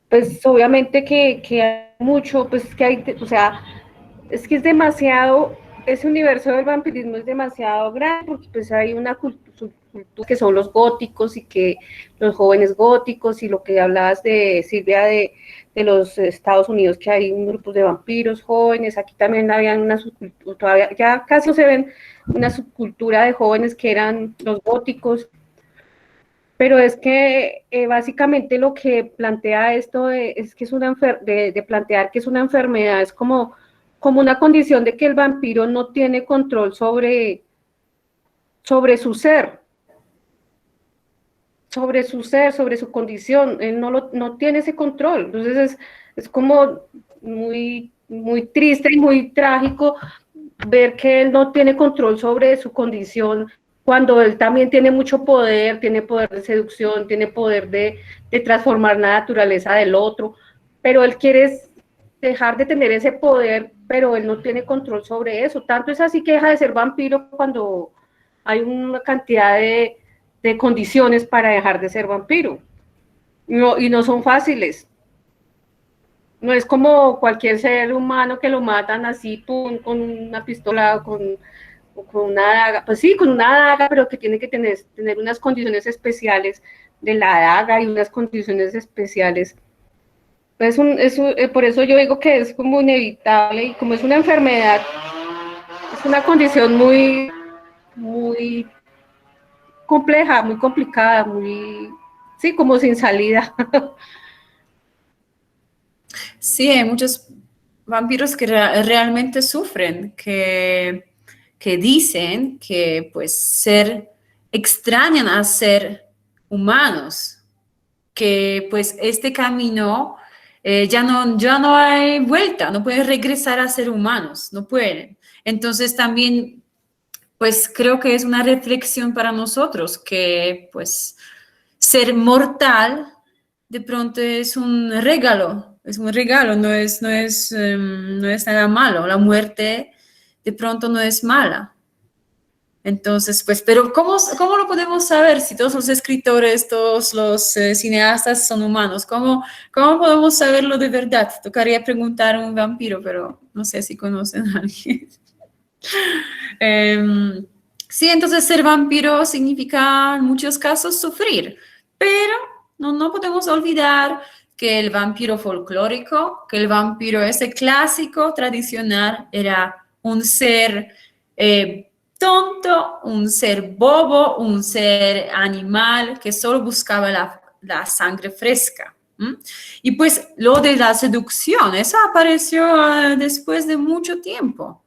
pues obviamente que hay mucho, pues que hay, o sea, es que es demasiado, ese universo del vampirismo es demasiado grande, porque pues hay una cultura que son los góticos y que los jóvenes góticos, y lo que hablabas de Silvia de los Estados Unidos, que hay un grupo de vampiros jóvenes. Aquí también había una subcultura, todavía ya casi no se ven, una subcultura de jóvenes que eran los góticos, pero es que básicamente lo que plantea esto es que es una de plantear que es una enfermedad, es como una condición de que el vampiro no tiene control sobre su ser, sobre su condición. Él no tiene ese control. Entonces es como muy, muy triste y muy trágico ver que él no tiene control sobre su condición, cuando él también tiene mucho poder, tiene poder de seducción, tiene poder de transformar la naturaleza del otro, pero él quiere dejar de tener ese poder, pero él no tiene control sobre eso. Tanto es así que deja de ser vampiro cuando hay una cantidad de condiciones para dejar de ser vampiro. Y no son fáciles. No es como cualquier ser humano que lo matan así, pum, con una pistola o con una daga. Pues sí, con una daga, pero que tiene que tener unas condiciones especiales de la daga y unas condiciones especiales. Por eso yo digo que es como inevitable, y como es una enfermedad Es una condición muy, muy compleja, muy complicada, muy, sí, como sin salida. Sí, hay muchos vampiros que realmente sufren, que dicen que pues extrañan a ser humanos, que pues este camino ya no hay vuelta, no pueden regresar a ser humanos, no pueden. Entonces también pues creo que es una reflexión para nosotros que pues ser mortal de pronto es un regalo, no es nada malo. La muerte de pronto no es mala. Entonces, pues, pero ¿cómo lo podemos saber si todos los escritores, todos los cineastas son humanos? ¿Cómo podemos saberlo de verdad? Tocaría preguntar a un vampiro, pero no sé si conocen a alguien. Sí, entonces ser vampiro significa en muchos casos sufrir, pero no podemos olvidar que el vampiro folclórico, que el vampiro ese clásico, tradicional, era un ser tonto, un ser bobo, un ser animal que solo buscaba la sangre fresca. Y pues lo de la seducción, eso apareció después de mucho tiempo.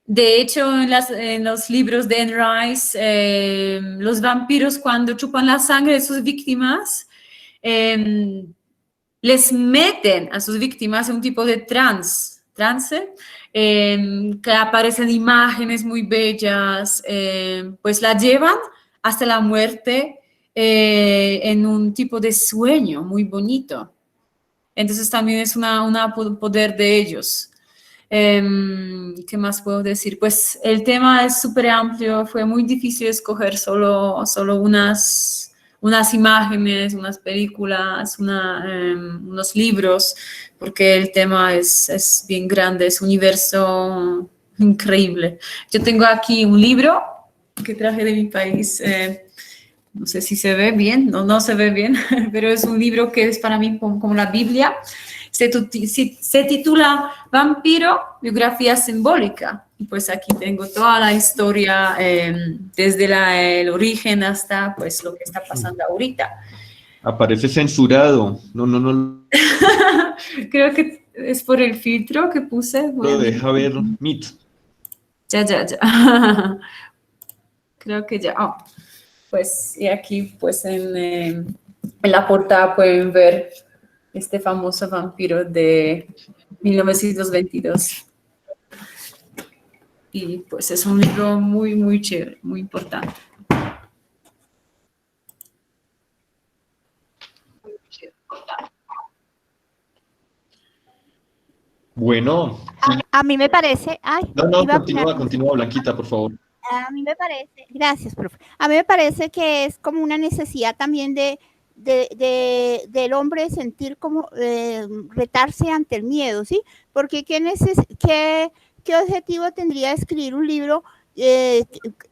De hecho, en los libros de Anne Rice, los vampiros cuando chupan la sangre de sus víctimas, les meten a sus víctimas en un tipo de trance, que aparecen imágenes muy bellas, pues la llevan hasta la muerte en un tipo de sueño muy bonito. Entonces también es un poder de ellos. ¿Qué más puedo decir? Pues el tema es súper amplio, fue muy difícil escoger solo unas imágenes, unas películas, unos libros, porque el tema es bien grande, es un universo increíble. Yo tengo aquí un libro que traje de mi país, no sé si se ve bien, no se ve bien, pero es un libro que es para mí como la Biblia. Se titula Vampiro, biografía simbólica. Y pues aquí tengo toda la historia desde el origen hasta pues lo que está pasando ahorita. Aparece censurado. No. Creo que es por el filtro que puse. Lo deja ver Meet. Ya. Creo que ya. Oh. Pues y aquí pues en la portada pueden ver este famoso vampiro de 1922. Y pues es un libro muy, muy chévere, muy importante. Bueno. A mí me parece... No, continúa, Blanquita, por favor. A mí me parece... Gracias, profe. A mí me parece que es como una necesidad también del hombre sentir como retarse ante el miedo, ¿sí? Porque ¿qué objetivo tendría escribir un libro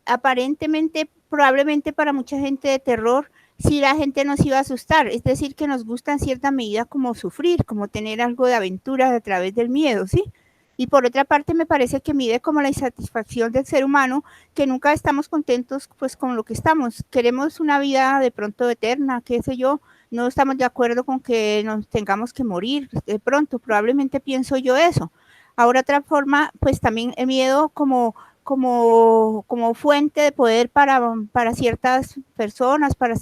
aparentemente, probablemente para mucha gente de terror, si la gente nos iba a asustar? Es decir, que nos gusta en cierta medida como sufrir, como tener algo de aventura a través del miedo, ¿sí? Y por otra parte me parece que mide como la insatisfacción del ser humano, que nunca estamos contentos pues con lo que estamos. Queremos una vida de pronto eterna, qué sé yo, no estamos de acuerdo con que nos tengamos que morir de pronto, probablemente pienso yo eso. Ahora otra forma, pues también el miedo como fuente de poder para ciertas personas, para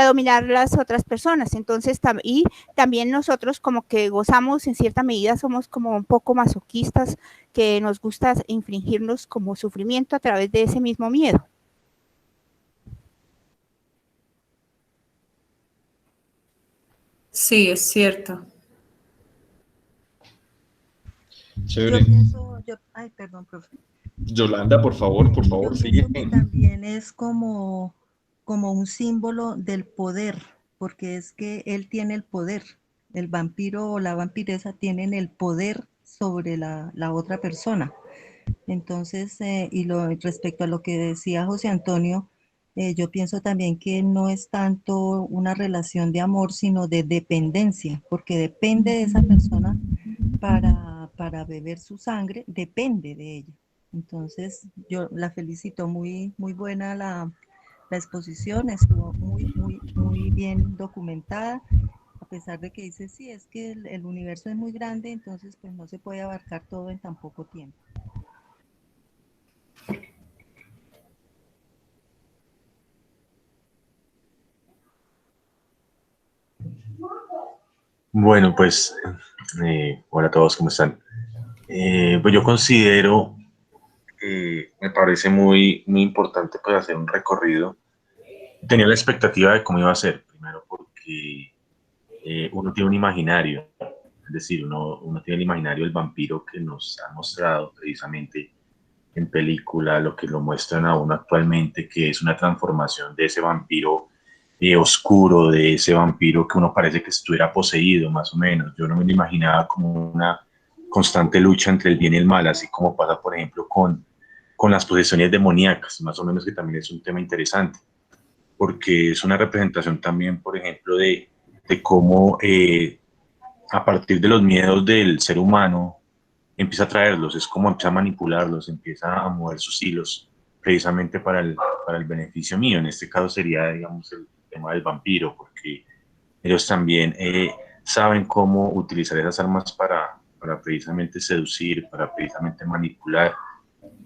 dominar las otras personas. Entonces, y también nosotros como que gozamos en cierta medida, somos como un poco masoquistas, que nos gusta infligirnos como sufrimiento a través de ese mismo miedo. Sí, es cierto. Chévere. Yo pienso, perdón, profe. Yolanda, por favor, sigue. También es como un símbolo del poder, porque es que él tiene el poder. El vampiro o la vampiresa tienen el poder sobre la otra persona. Entonces, respecto a lo que decía José Antonio, yo pienso también que no es tanto una relación de amor, sino de dependencia, porque depende de esa persona para para beber su sangre depende de ella. Entonces, yo la felicito, muy buena la exposición, estuvo muy bien documentada, a pesar de que dice, sí, es que el universo es muy grande, entonces pues no se puede abarcar todo en tan poco tiempo. Bueno, pues, hola a todos, ¿cómo están? Pues yo considero que me parece muy importante pues hacer un recorrido. Tenía la expectativa de cómo iba a ser, primero porque uno tiene un imaginario, es decir, uno tiene el imaginario del vampiro que nos ha mostrado precisamente en película, lo que lo muestran a uno actualmente, que es una transformación de ese vampiro oscuro, de ese vampiro que uno parece que estuviera poseído, más o menos. Yo no me lo imaginaba como una constante lucha entre el bien y el mal, así como pasa, por ejemplo, con las posesiones demoníacas, más o menos, que también es un tema interesante, porque es una representación también, por ejemplo, de cómo a partir de los miedos del ser humano empieza a traerlos, es como empieza a manipularlos, empieza a mover sus hilos, precisamente para el beneficio mío. En este caso sería, digamos, el tema del vampiro, porque ellos también saben cómo utilizar esas armas para precisamente seducir, para precisamente manipular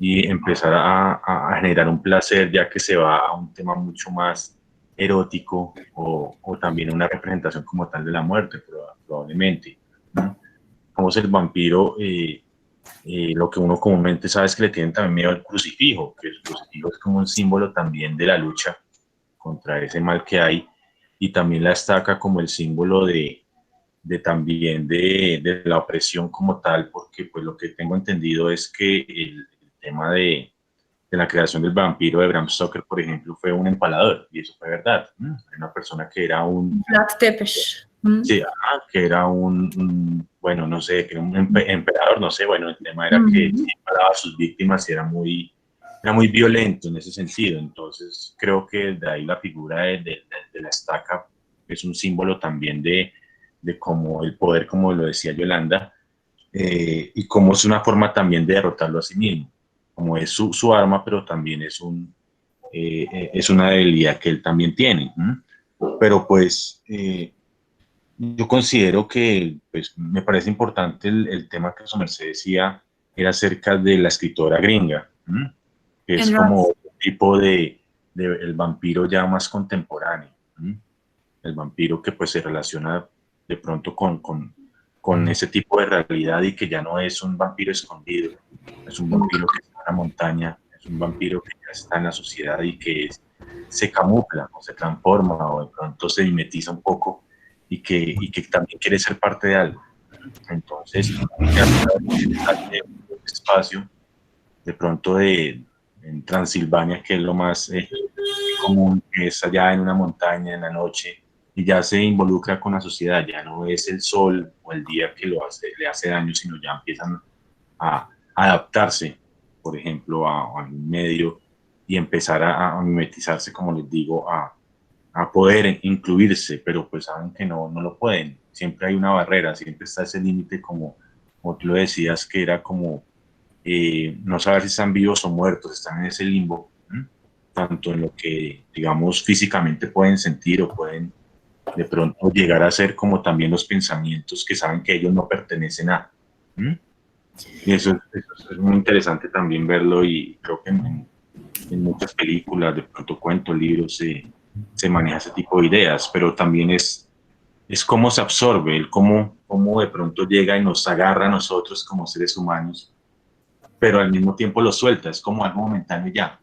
y empezar a generar un placer, ya que se va a un tema mucho más erótico o también una representación como tal de la muerte, probablemente, ¿no? Como es el vampiro, lo que uno comúnmente sabe es que le tienen también miedo al crucifijo, que el crucifijo es como un símbolo también de la lucha contra ese mal que hay, y también la estaca como el símbolo también de la opresión como tal, porque pues lo que tengo entendido es que el tema de la creación del vampiro de Bram Stoker, por ejemplo, fue un empalador, y eso fue verdad. Una persona que era un... Vlad Tepes. Sí, que era bueno, no sé, que era un emperador, no sé, bueno, el tema era que empalaba a sus víctimas y era muy violento en ese sentido. Entonces creo que de ahí la figura de la estaca es un símbolo también de como el poder, como lo decía Yolanda, y como es una forma también de derrotarlo a sí mismo, como es su arma, pero también es una debilidad que él también tiene. Pero pues yo considero que pues, me parece importante el tema que su merced decía, era acerca de la escritora gringa, que es como un tipo de el vampiro ya más contemporáneo, el vampiro que pues se relaciona de pronto con ese tipo de realidad y que ya no es un vampiro escondido, es un vampiro que está en la montaña, es un vampiro que ya está en la sociedad y que se camufla o se transforma o de pronto se mimetiza un poco y que también quiere ser parte de algo. Entonces, un espacio de pronto en Transilvania, que es lo más común, que es allá en una montaña en la noche, y ya se involucra con la sociedad, ya no es el sol o el día que le hace daño, sino ya empiezan a adaptarse, por ejemplo, a un medio y empezar a mimetizarse, como les digo, a poder incluirse, pero pues saben que no lo pueden. Siempre hay una barrera, siempre está ese límite, como tú lo decías, que era como no saber si están vivos o muertos, están en ese limbo, tanto en lo que, digamos, físicamente pueden sentir o pueden de pronto llegar a ser, como también los pensamientos que saben que ellos no pertenecen a. Y eso es muy interesante también verlo, y creo que en muchas películas, de pronto cuentos, libros, se maneja ese tipo de ideas, pero también es cómo se absorbe, cómo de pronto llega y nos agarra a nosotros como seres humanos, pero al mismo tiempo lo suelta, es como algo momentáneo ya,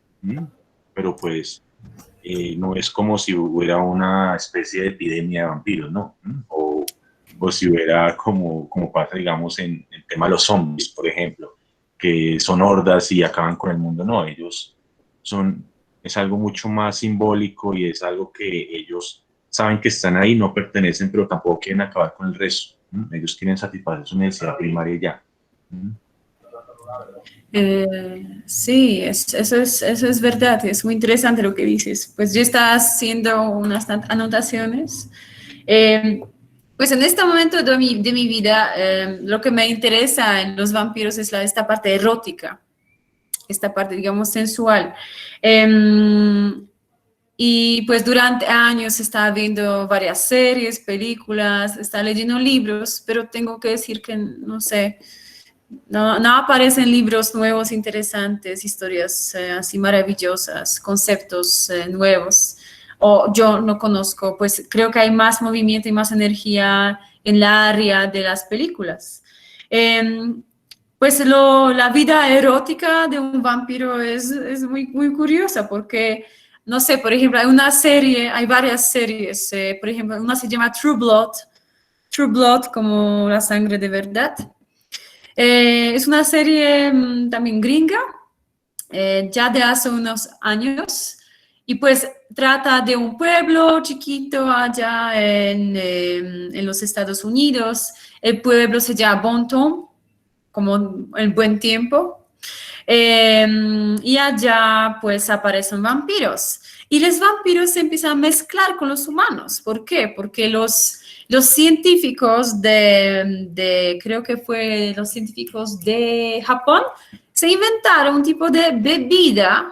pero pues no es como si hubiera una especie de epidemia de vampiros, ¿no? O si hubiera como pasa, digamos, en el tema de los zombies, por ejemplo, que son hordas y acaban con el mundo. No, ellos es algo mucho más simbólico y es algo que ellos saben que están ahí, no pertenecen, pero tampoco quieren acabar con el resto. Ellos quieren satisfacer su necesidad primaria ya. Sí, eso es verdad, es muy interesante lo que dices. Pues yo estaba haciendo unas anotaciones. Pues en este momento de mi vida, lo que me interesa en los vampiros es esta parte erótica, esta parte, digamos, sensual. Y pues durante años estaba viendo varias series, películas, estaba leyendo libros, pero tengo que decir que, no sé, no aparecen libros nuevos, interesantes, historias así maravillosas, conceptos nuevos. O yo no conozco, pues creo que hay más movimiento y más energía en la área de las películas. Pues la vida erótica de un vampiro es muy, muy curiosa porque, no sé, por ejemplo, hay varias series, por ejemplo, una se llama True Blood como la sangre de verdad. Es una serie también gringa, ya de hace unos años, y pues trata de un pueblo chiquito allá en los Estados Unidos. El pueblo se llama Bonton, como el buen tiempo. Y allá pues aparecen vampiros. Y los vampiros se empiezan a mezclar con los humanos. ¿Por qué? Porque los científicos creo que fue los científicos de Japón, se inventaron un tipo de bebida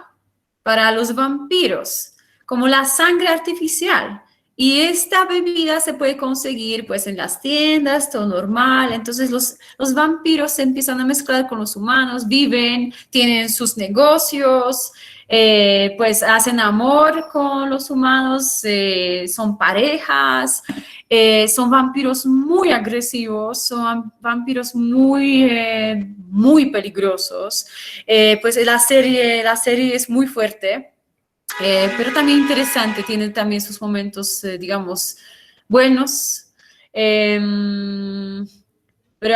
para los vampiros, como la sangre artificial. Y esta bebida se puede conseguir pues en las tiendas, todo normal. Entonces los vampiros se empiezan a mezclar con los humanos, viven, tienen sus negocios, pues hacen amor con los humanos, son parejas, son vampiros muy agresivos, son vampiros muy peligrosos. Pues la serie es muy fuerte. Pero también interesante, tiene también sus momentos, digamos, buenos. Pero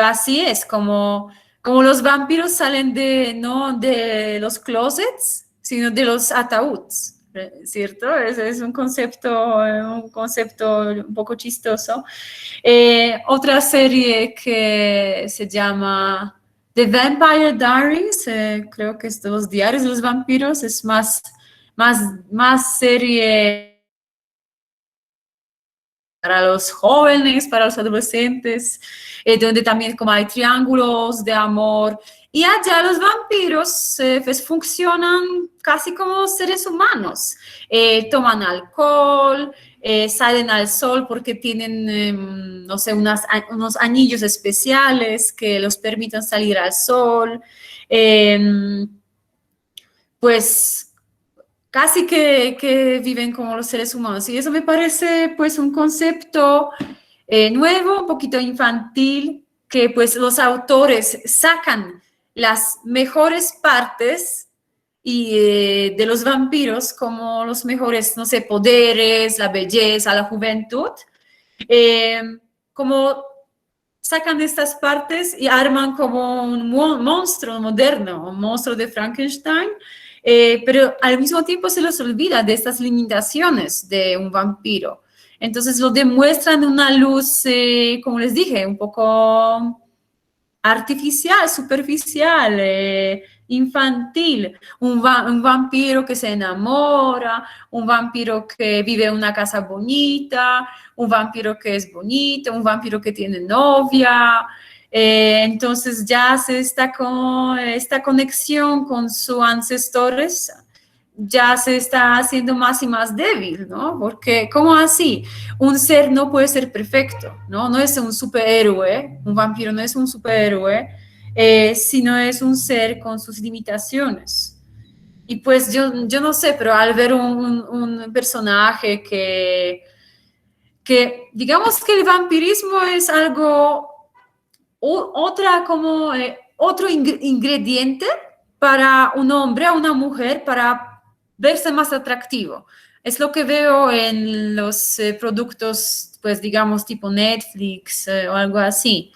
así es, como los vampiros salen no de los closets, sino de los ataúdes, ¿cierto? Es un concepto un poco chistoso. Otra serie que se llama The Vampire Diaries, creo que es de los diarios de los vampiros, es más serie para los jóvenes, para los adolescentes, donde también como hay triángulos de amor. Y allá los vampiros pues funcionan casi como seres humanos. Toman alcohol, salen al sol porque tienen, no sé, unos anillos especiales que los permiten salir al sol. Pues casi que viven como los seres humanos. Y eso me parece pues un concepto nuevo, un poquito infantil, que pues los autores sacan las mejores partes de los vampiros, como los mejores, no sé, poderes, la belleza, la juventud, como sacan estas partes y arman como un monstruo moderno, un monstruo de Frankenstein, pero al mismo tiempo se les olvida de estas limitaciones de un vampiro. Entonces lo demuestran en una luz, como les dije, un poco artificial, superficial, infantil. Un vampiro que se enamora, un vampiro que vive en una casa bonita, un vampiro que es bonito, un vampiro que tiene novia. Entonces ya esta conexión con sus ancestores ya se está haciendo más y más débil, ¿no? Porque, ¿cómo así? Un ser no puede ser perfecto, ¿no? No es un superhéroe, un vampiro no es un superhéroe, sino es un ser con sus limitaciones. Y pues yo no sé, pero al ver un personaje que digamos que el vampirismo es algo, otro ingrediente para un hombre o una mujer para verse más atractivo. Es lo que veo en los productos, pues digamos, tipo Netflix o algo así.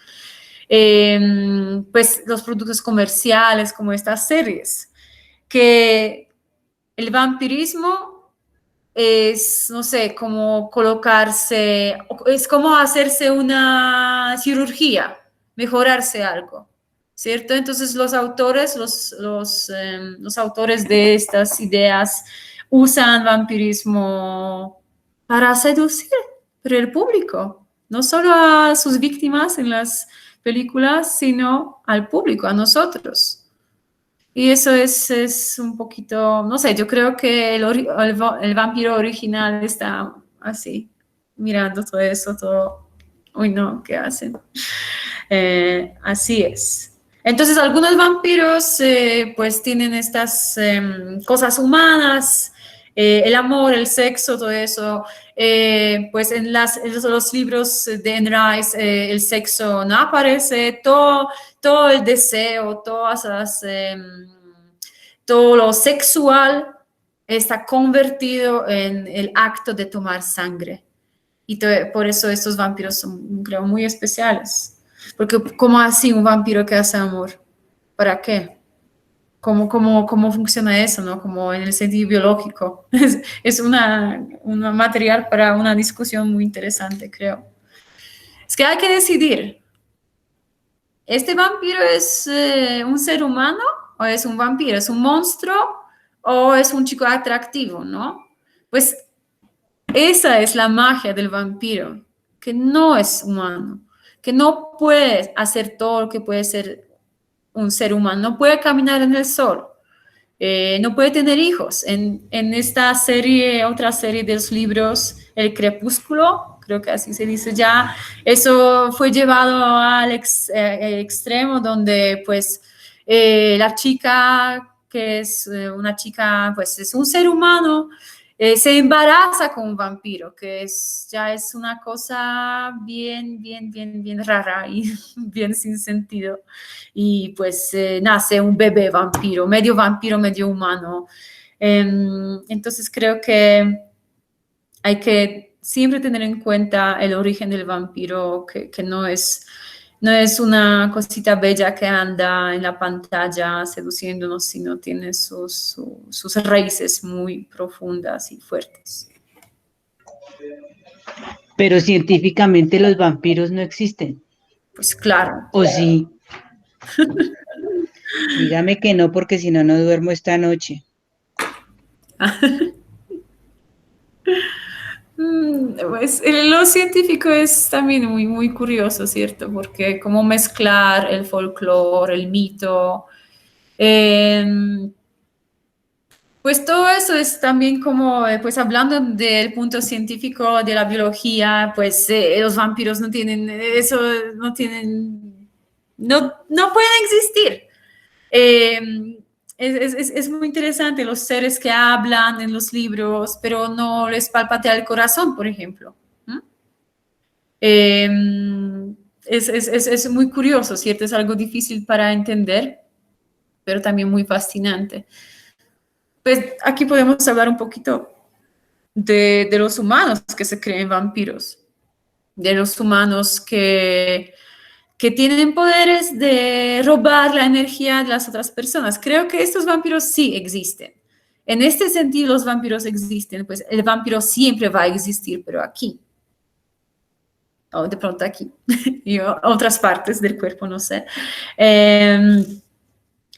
Pues los productos comerciales como estas series, que el vampirismo es, no sé, como colocarse, es como hacerse una cirugía, mejorarse algo, ¿cierto? Entonces los autores, los autores de estas ideas usan vampirismo para seducir, pero el público no solo a sus víctimas en las películas, sino al público, a nosotros. Y eso es un poquito, no sé, yo creo que el vampiro original está así, mirando todo eso, todo, uy no, ¿qué hacen? Así es. Entonces, algunos vampiros pues tienen estas cosas humanas, el amor, el sexo, todo eso. Pues en los libros de Anne Rice el sexo no aparece, todo el deseo, todo lo sexual está convertido en el acto de tomar sangre. Y por eso estos vampiros son, creo, muy especiales. Porque, ¿cómo así un vampiro que hace amor? ¿Para qué? ¿Cómo funciona eso, no? Como en el sentido biológico. Es una material para una discusión muy interesante, creo. Es que hay que decidir. ¿Este vampiro es un ser humano o es un vampiro? ¿Es un monstruo o es un chico atractivo, no? Pues esa es la magia del vampiro, que no es humano, que no puede hacer todo lo que puede ser un ser humano, no puede caminar en el sol, no puede tener hijos. En esta serie, otra serie de los libros, El Crepúsculo, creo que así se dice ya, eso fue llevado al extremo donde pues la chica, que es una chica, pues es un ser humano, se embaraza con un vampiro, que ya es una cosa bien rara y bien sin sentido. Y pues nace un bebé vampiro, medio humano. Entonces creo que hay que siempre tener en cuenta el origen del vampiro, que no es una cosita bella que anda en la pantalla seduciéndonos, sino tiene sus raíces muy profundas y fuertes. Pero científicamente los vampiros no existen. Pues claro. ¿O sí? Dígame que no, porque si no, no duermo esta noche. Pues, lo científico es también muy curioso, ¿cierto? Porque cómo mezclar el folclore, el mito, pues todo eso es también como, pues hablando del punto científico de la biología, pues los vampiros no tienen, eso no tienen, no pueden existir. Es muy interesante los seres que hablan en los libros, pero no les palpatea el corazón, por ejemplo. Es muy curioso, ¿cierto? Es algo difícil para entender, pero también muy fascinante. Pues aquí podemos hablar un poquito de los humanos que se creen vampiros, de los humanos que tienen poderes de robar la energía de las otras personas. Creo que estos vampiros sí existen. En este sentido, los vampiros existen, pues el vampiro siempre va a existir, pero aquí. O de pronto aquí. Y otras partes del cuerpo, no sé.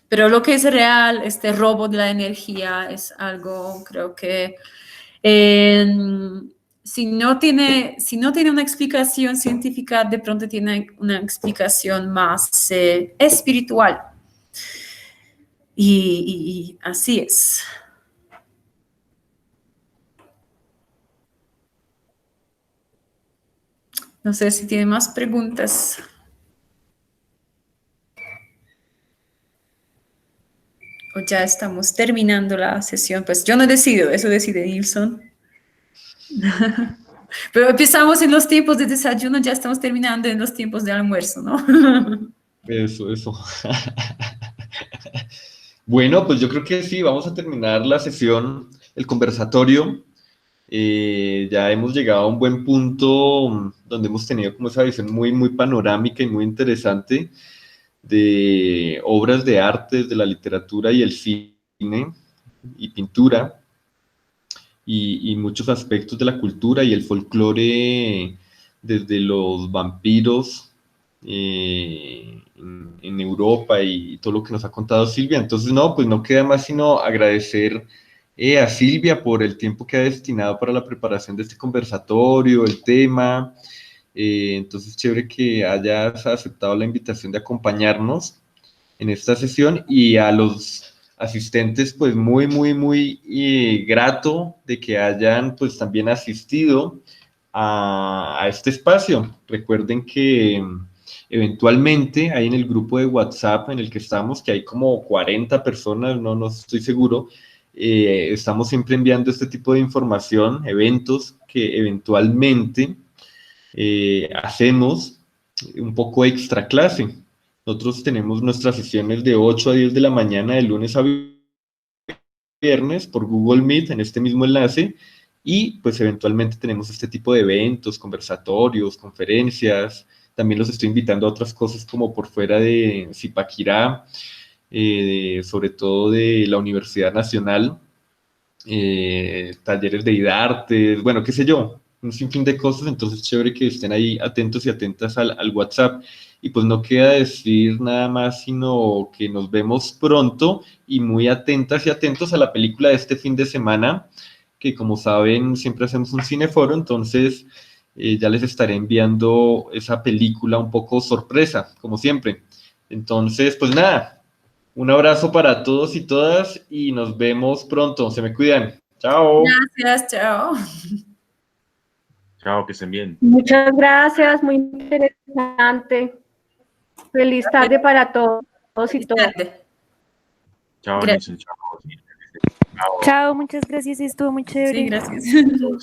Pero lo que es real, este robo de la energía, es algo, creo que si no tiene una explicación científica, de pronto tiene una explicación más espiritual. Y así es. No sé si tiene más preguntas. O ya estamos terminando la sesión. Pues yo no decido, eso decide Nilsson. Pero empezamos en los tiempos de desayuno, ya estamos terminando en los tiempos de almuerzo, ¿no? Eso. Bueno, pues yo creo que sí, vamos a terminar la sesión, el conversatorio. Ya hemos llegado a un buen punto donde hemos tenido como esa visión muy panorámica y muy interesante de obras de arte, de la literatura y el cine y pintura, y muchos aspectos de la cultura y el folclore, desde los vampiros en Europa y todo lo que nos ha contado Silvia. Entonces, pues no queda más sino agradecer a Silvia por el tiempo que ha destinado para la preparación de este conversatorio, el tema, Entonces, chévere que hayas aceptado la invitación de acompañarnos en esta sesión, y a los asistentes, pues muy grato de que hayan pues también asistido a este espacio. Recuerden que eventualmente ahí en el grupo de WhatsApp en el que estamos, que hay como 40 personas, no estoy seguro, estamos siempre enviando este tipo de información, eventos que eventualmente hacemos un poco extra clase. Nosotros tenemos nuestras sesiones de 8 a 10 de la mañana, de lunes a viernes, por Google Meet, en este mismo enlace, y pues eventualmente tenemos este tipo de eventos, conversatorios, conferencias. También los estoy invitando a otras cosas como por fuera de Zipaquirá, sobre todo de la Universidad Nacional, talleres de IDARTES, bueno, qué sé yo, un sinfín de cosas. Entonces chévere que estén ahí atentos y atentas al WhatsApp. Y pues no queda decir nada más, sino que nos vemos pronto y muy atentas y atentos a la película de este fin de semana, que como saben siempre hacemos un cineforo, entonces ya les estaré enviando esa película un poco sorpresa, como siempre. Entonces, pues nada, un abrazo para todos y todas y nos vemos pronto. Se me cuidan. Chao. Gracias, chao. Chao, que estén bien. Muchas gracias, muy interesante. Feliz tarde para todos y todas. Chao, Gracias. Nilson, chao. Chao, muchas gracias, estuvo muy chévere. Sí, gracias. Chao.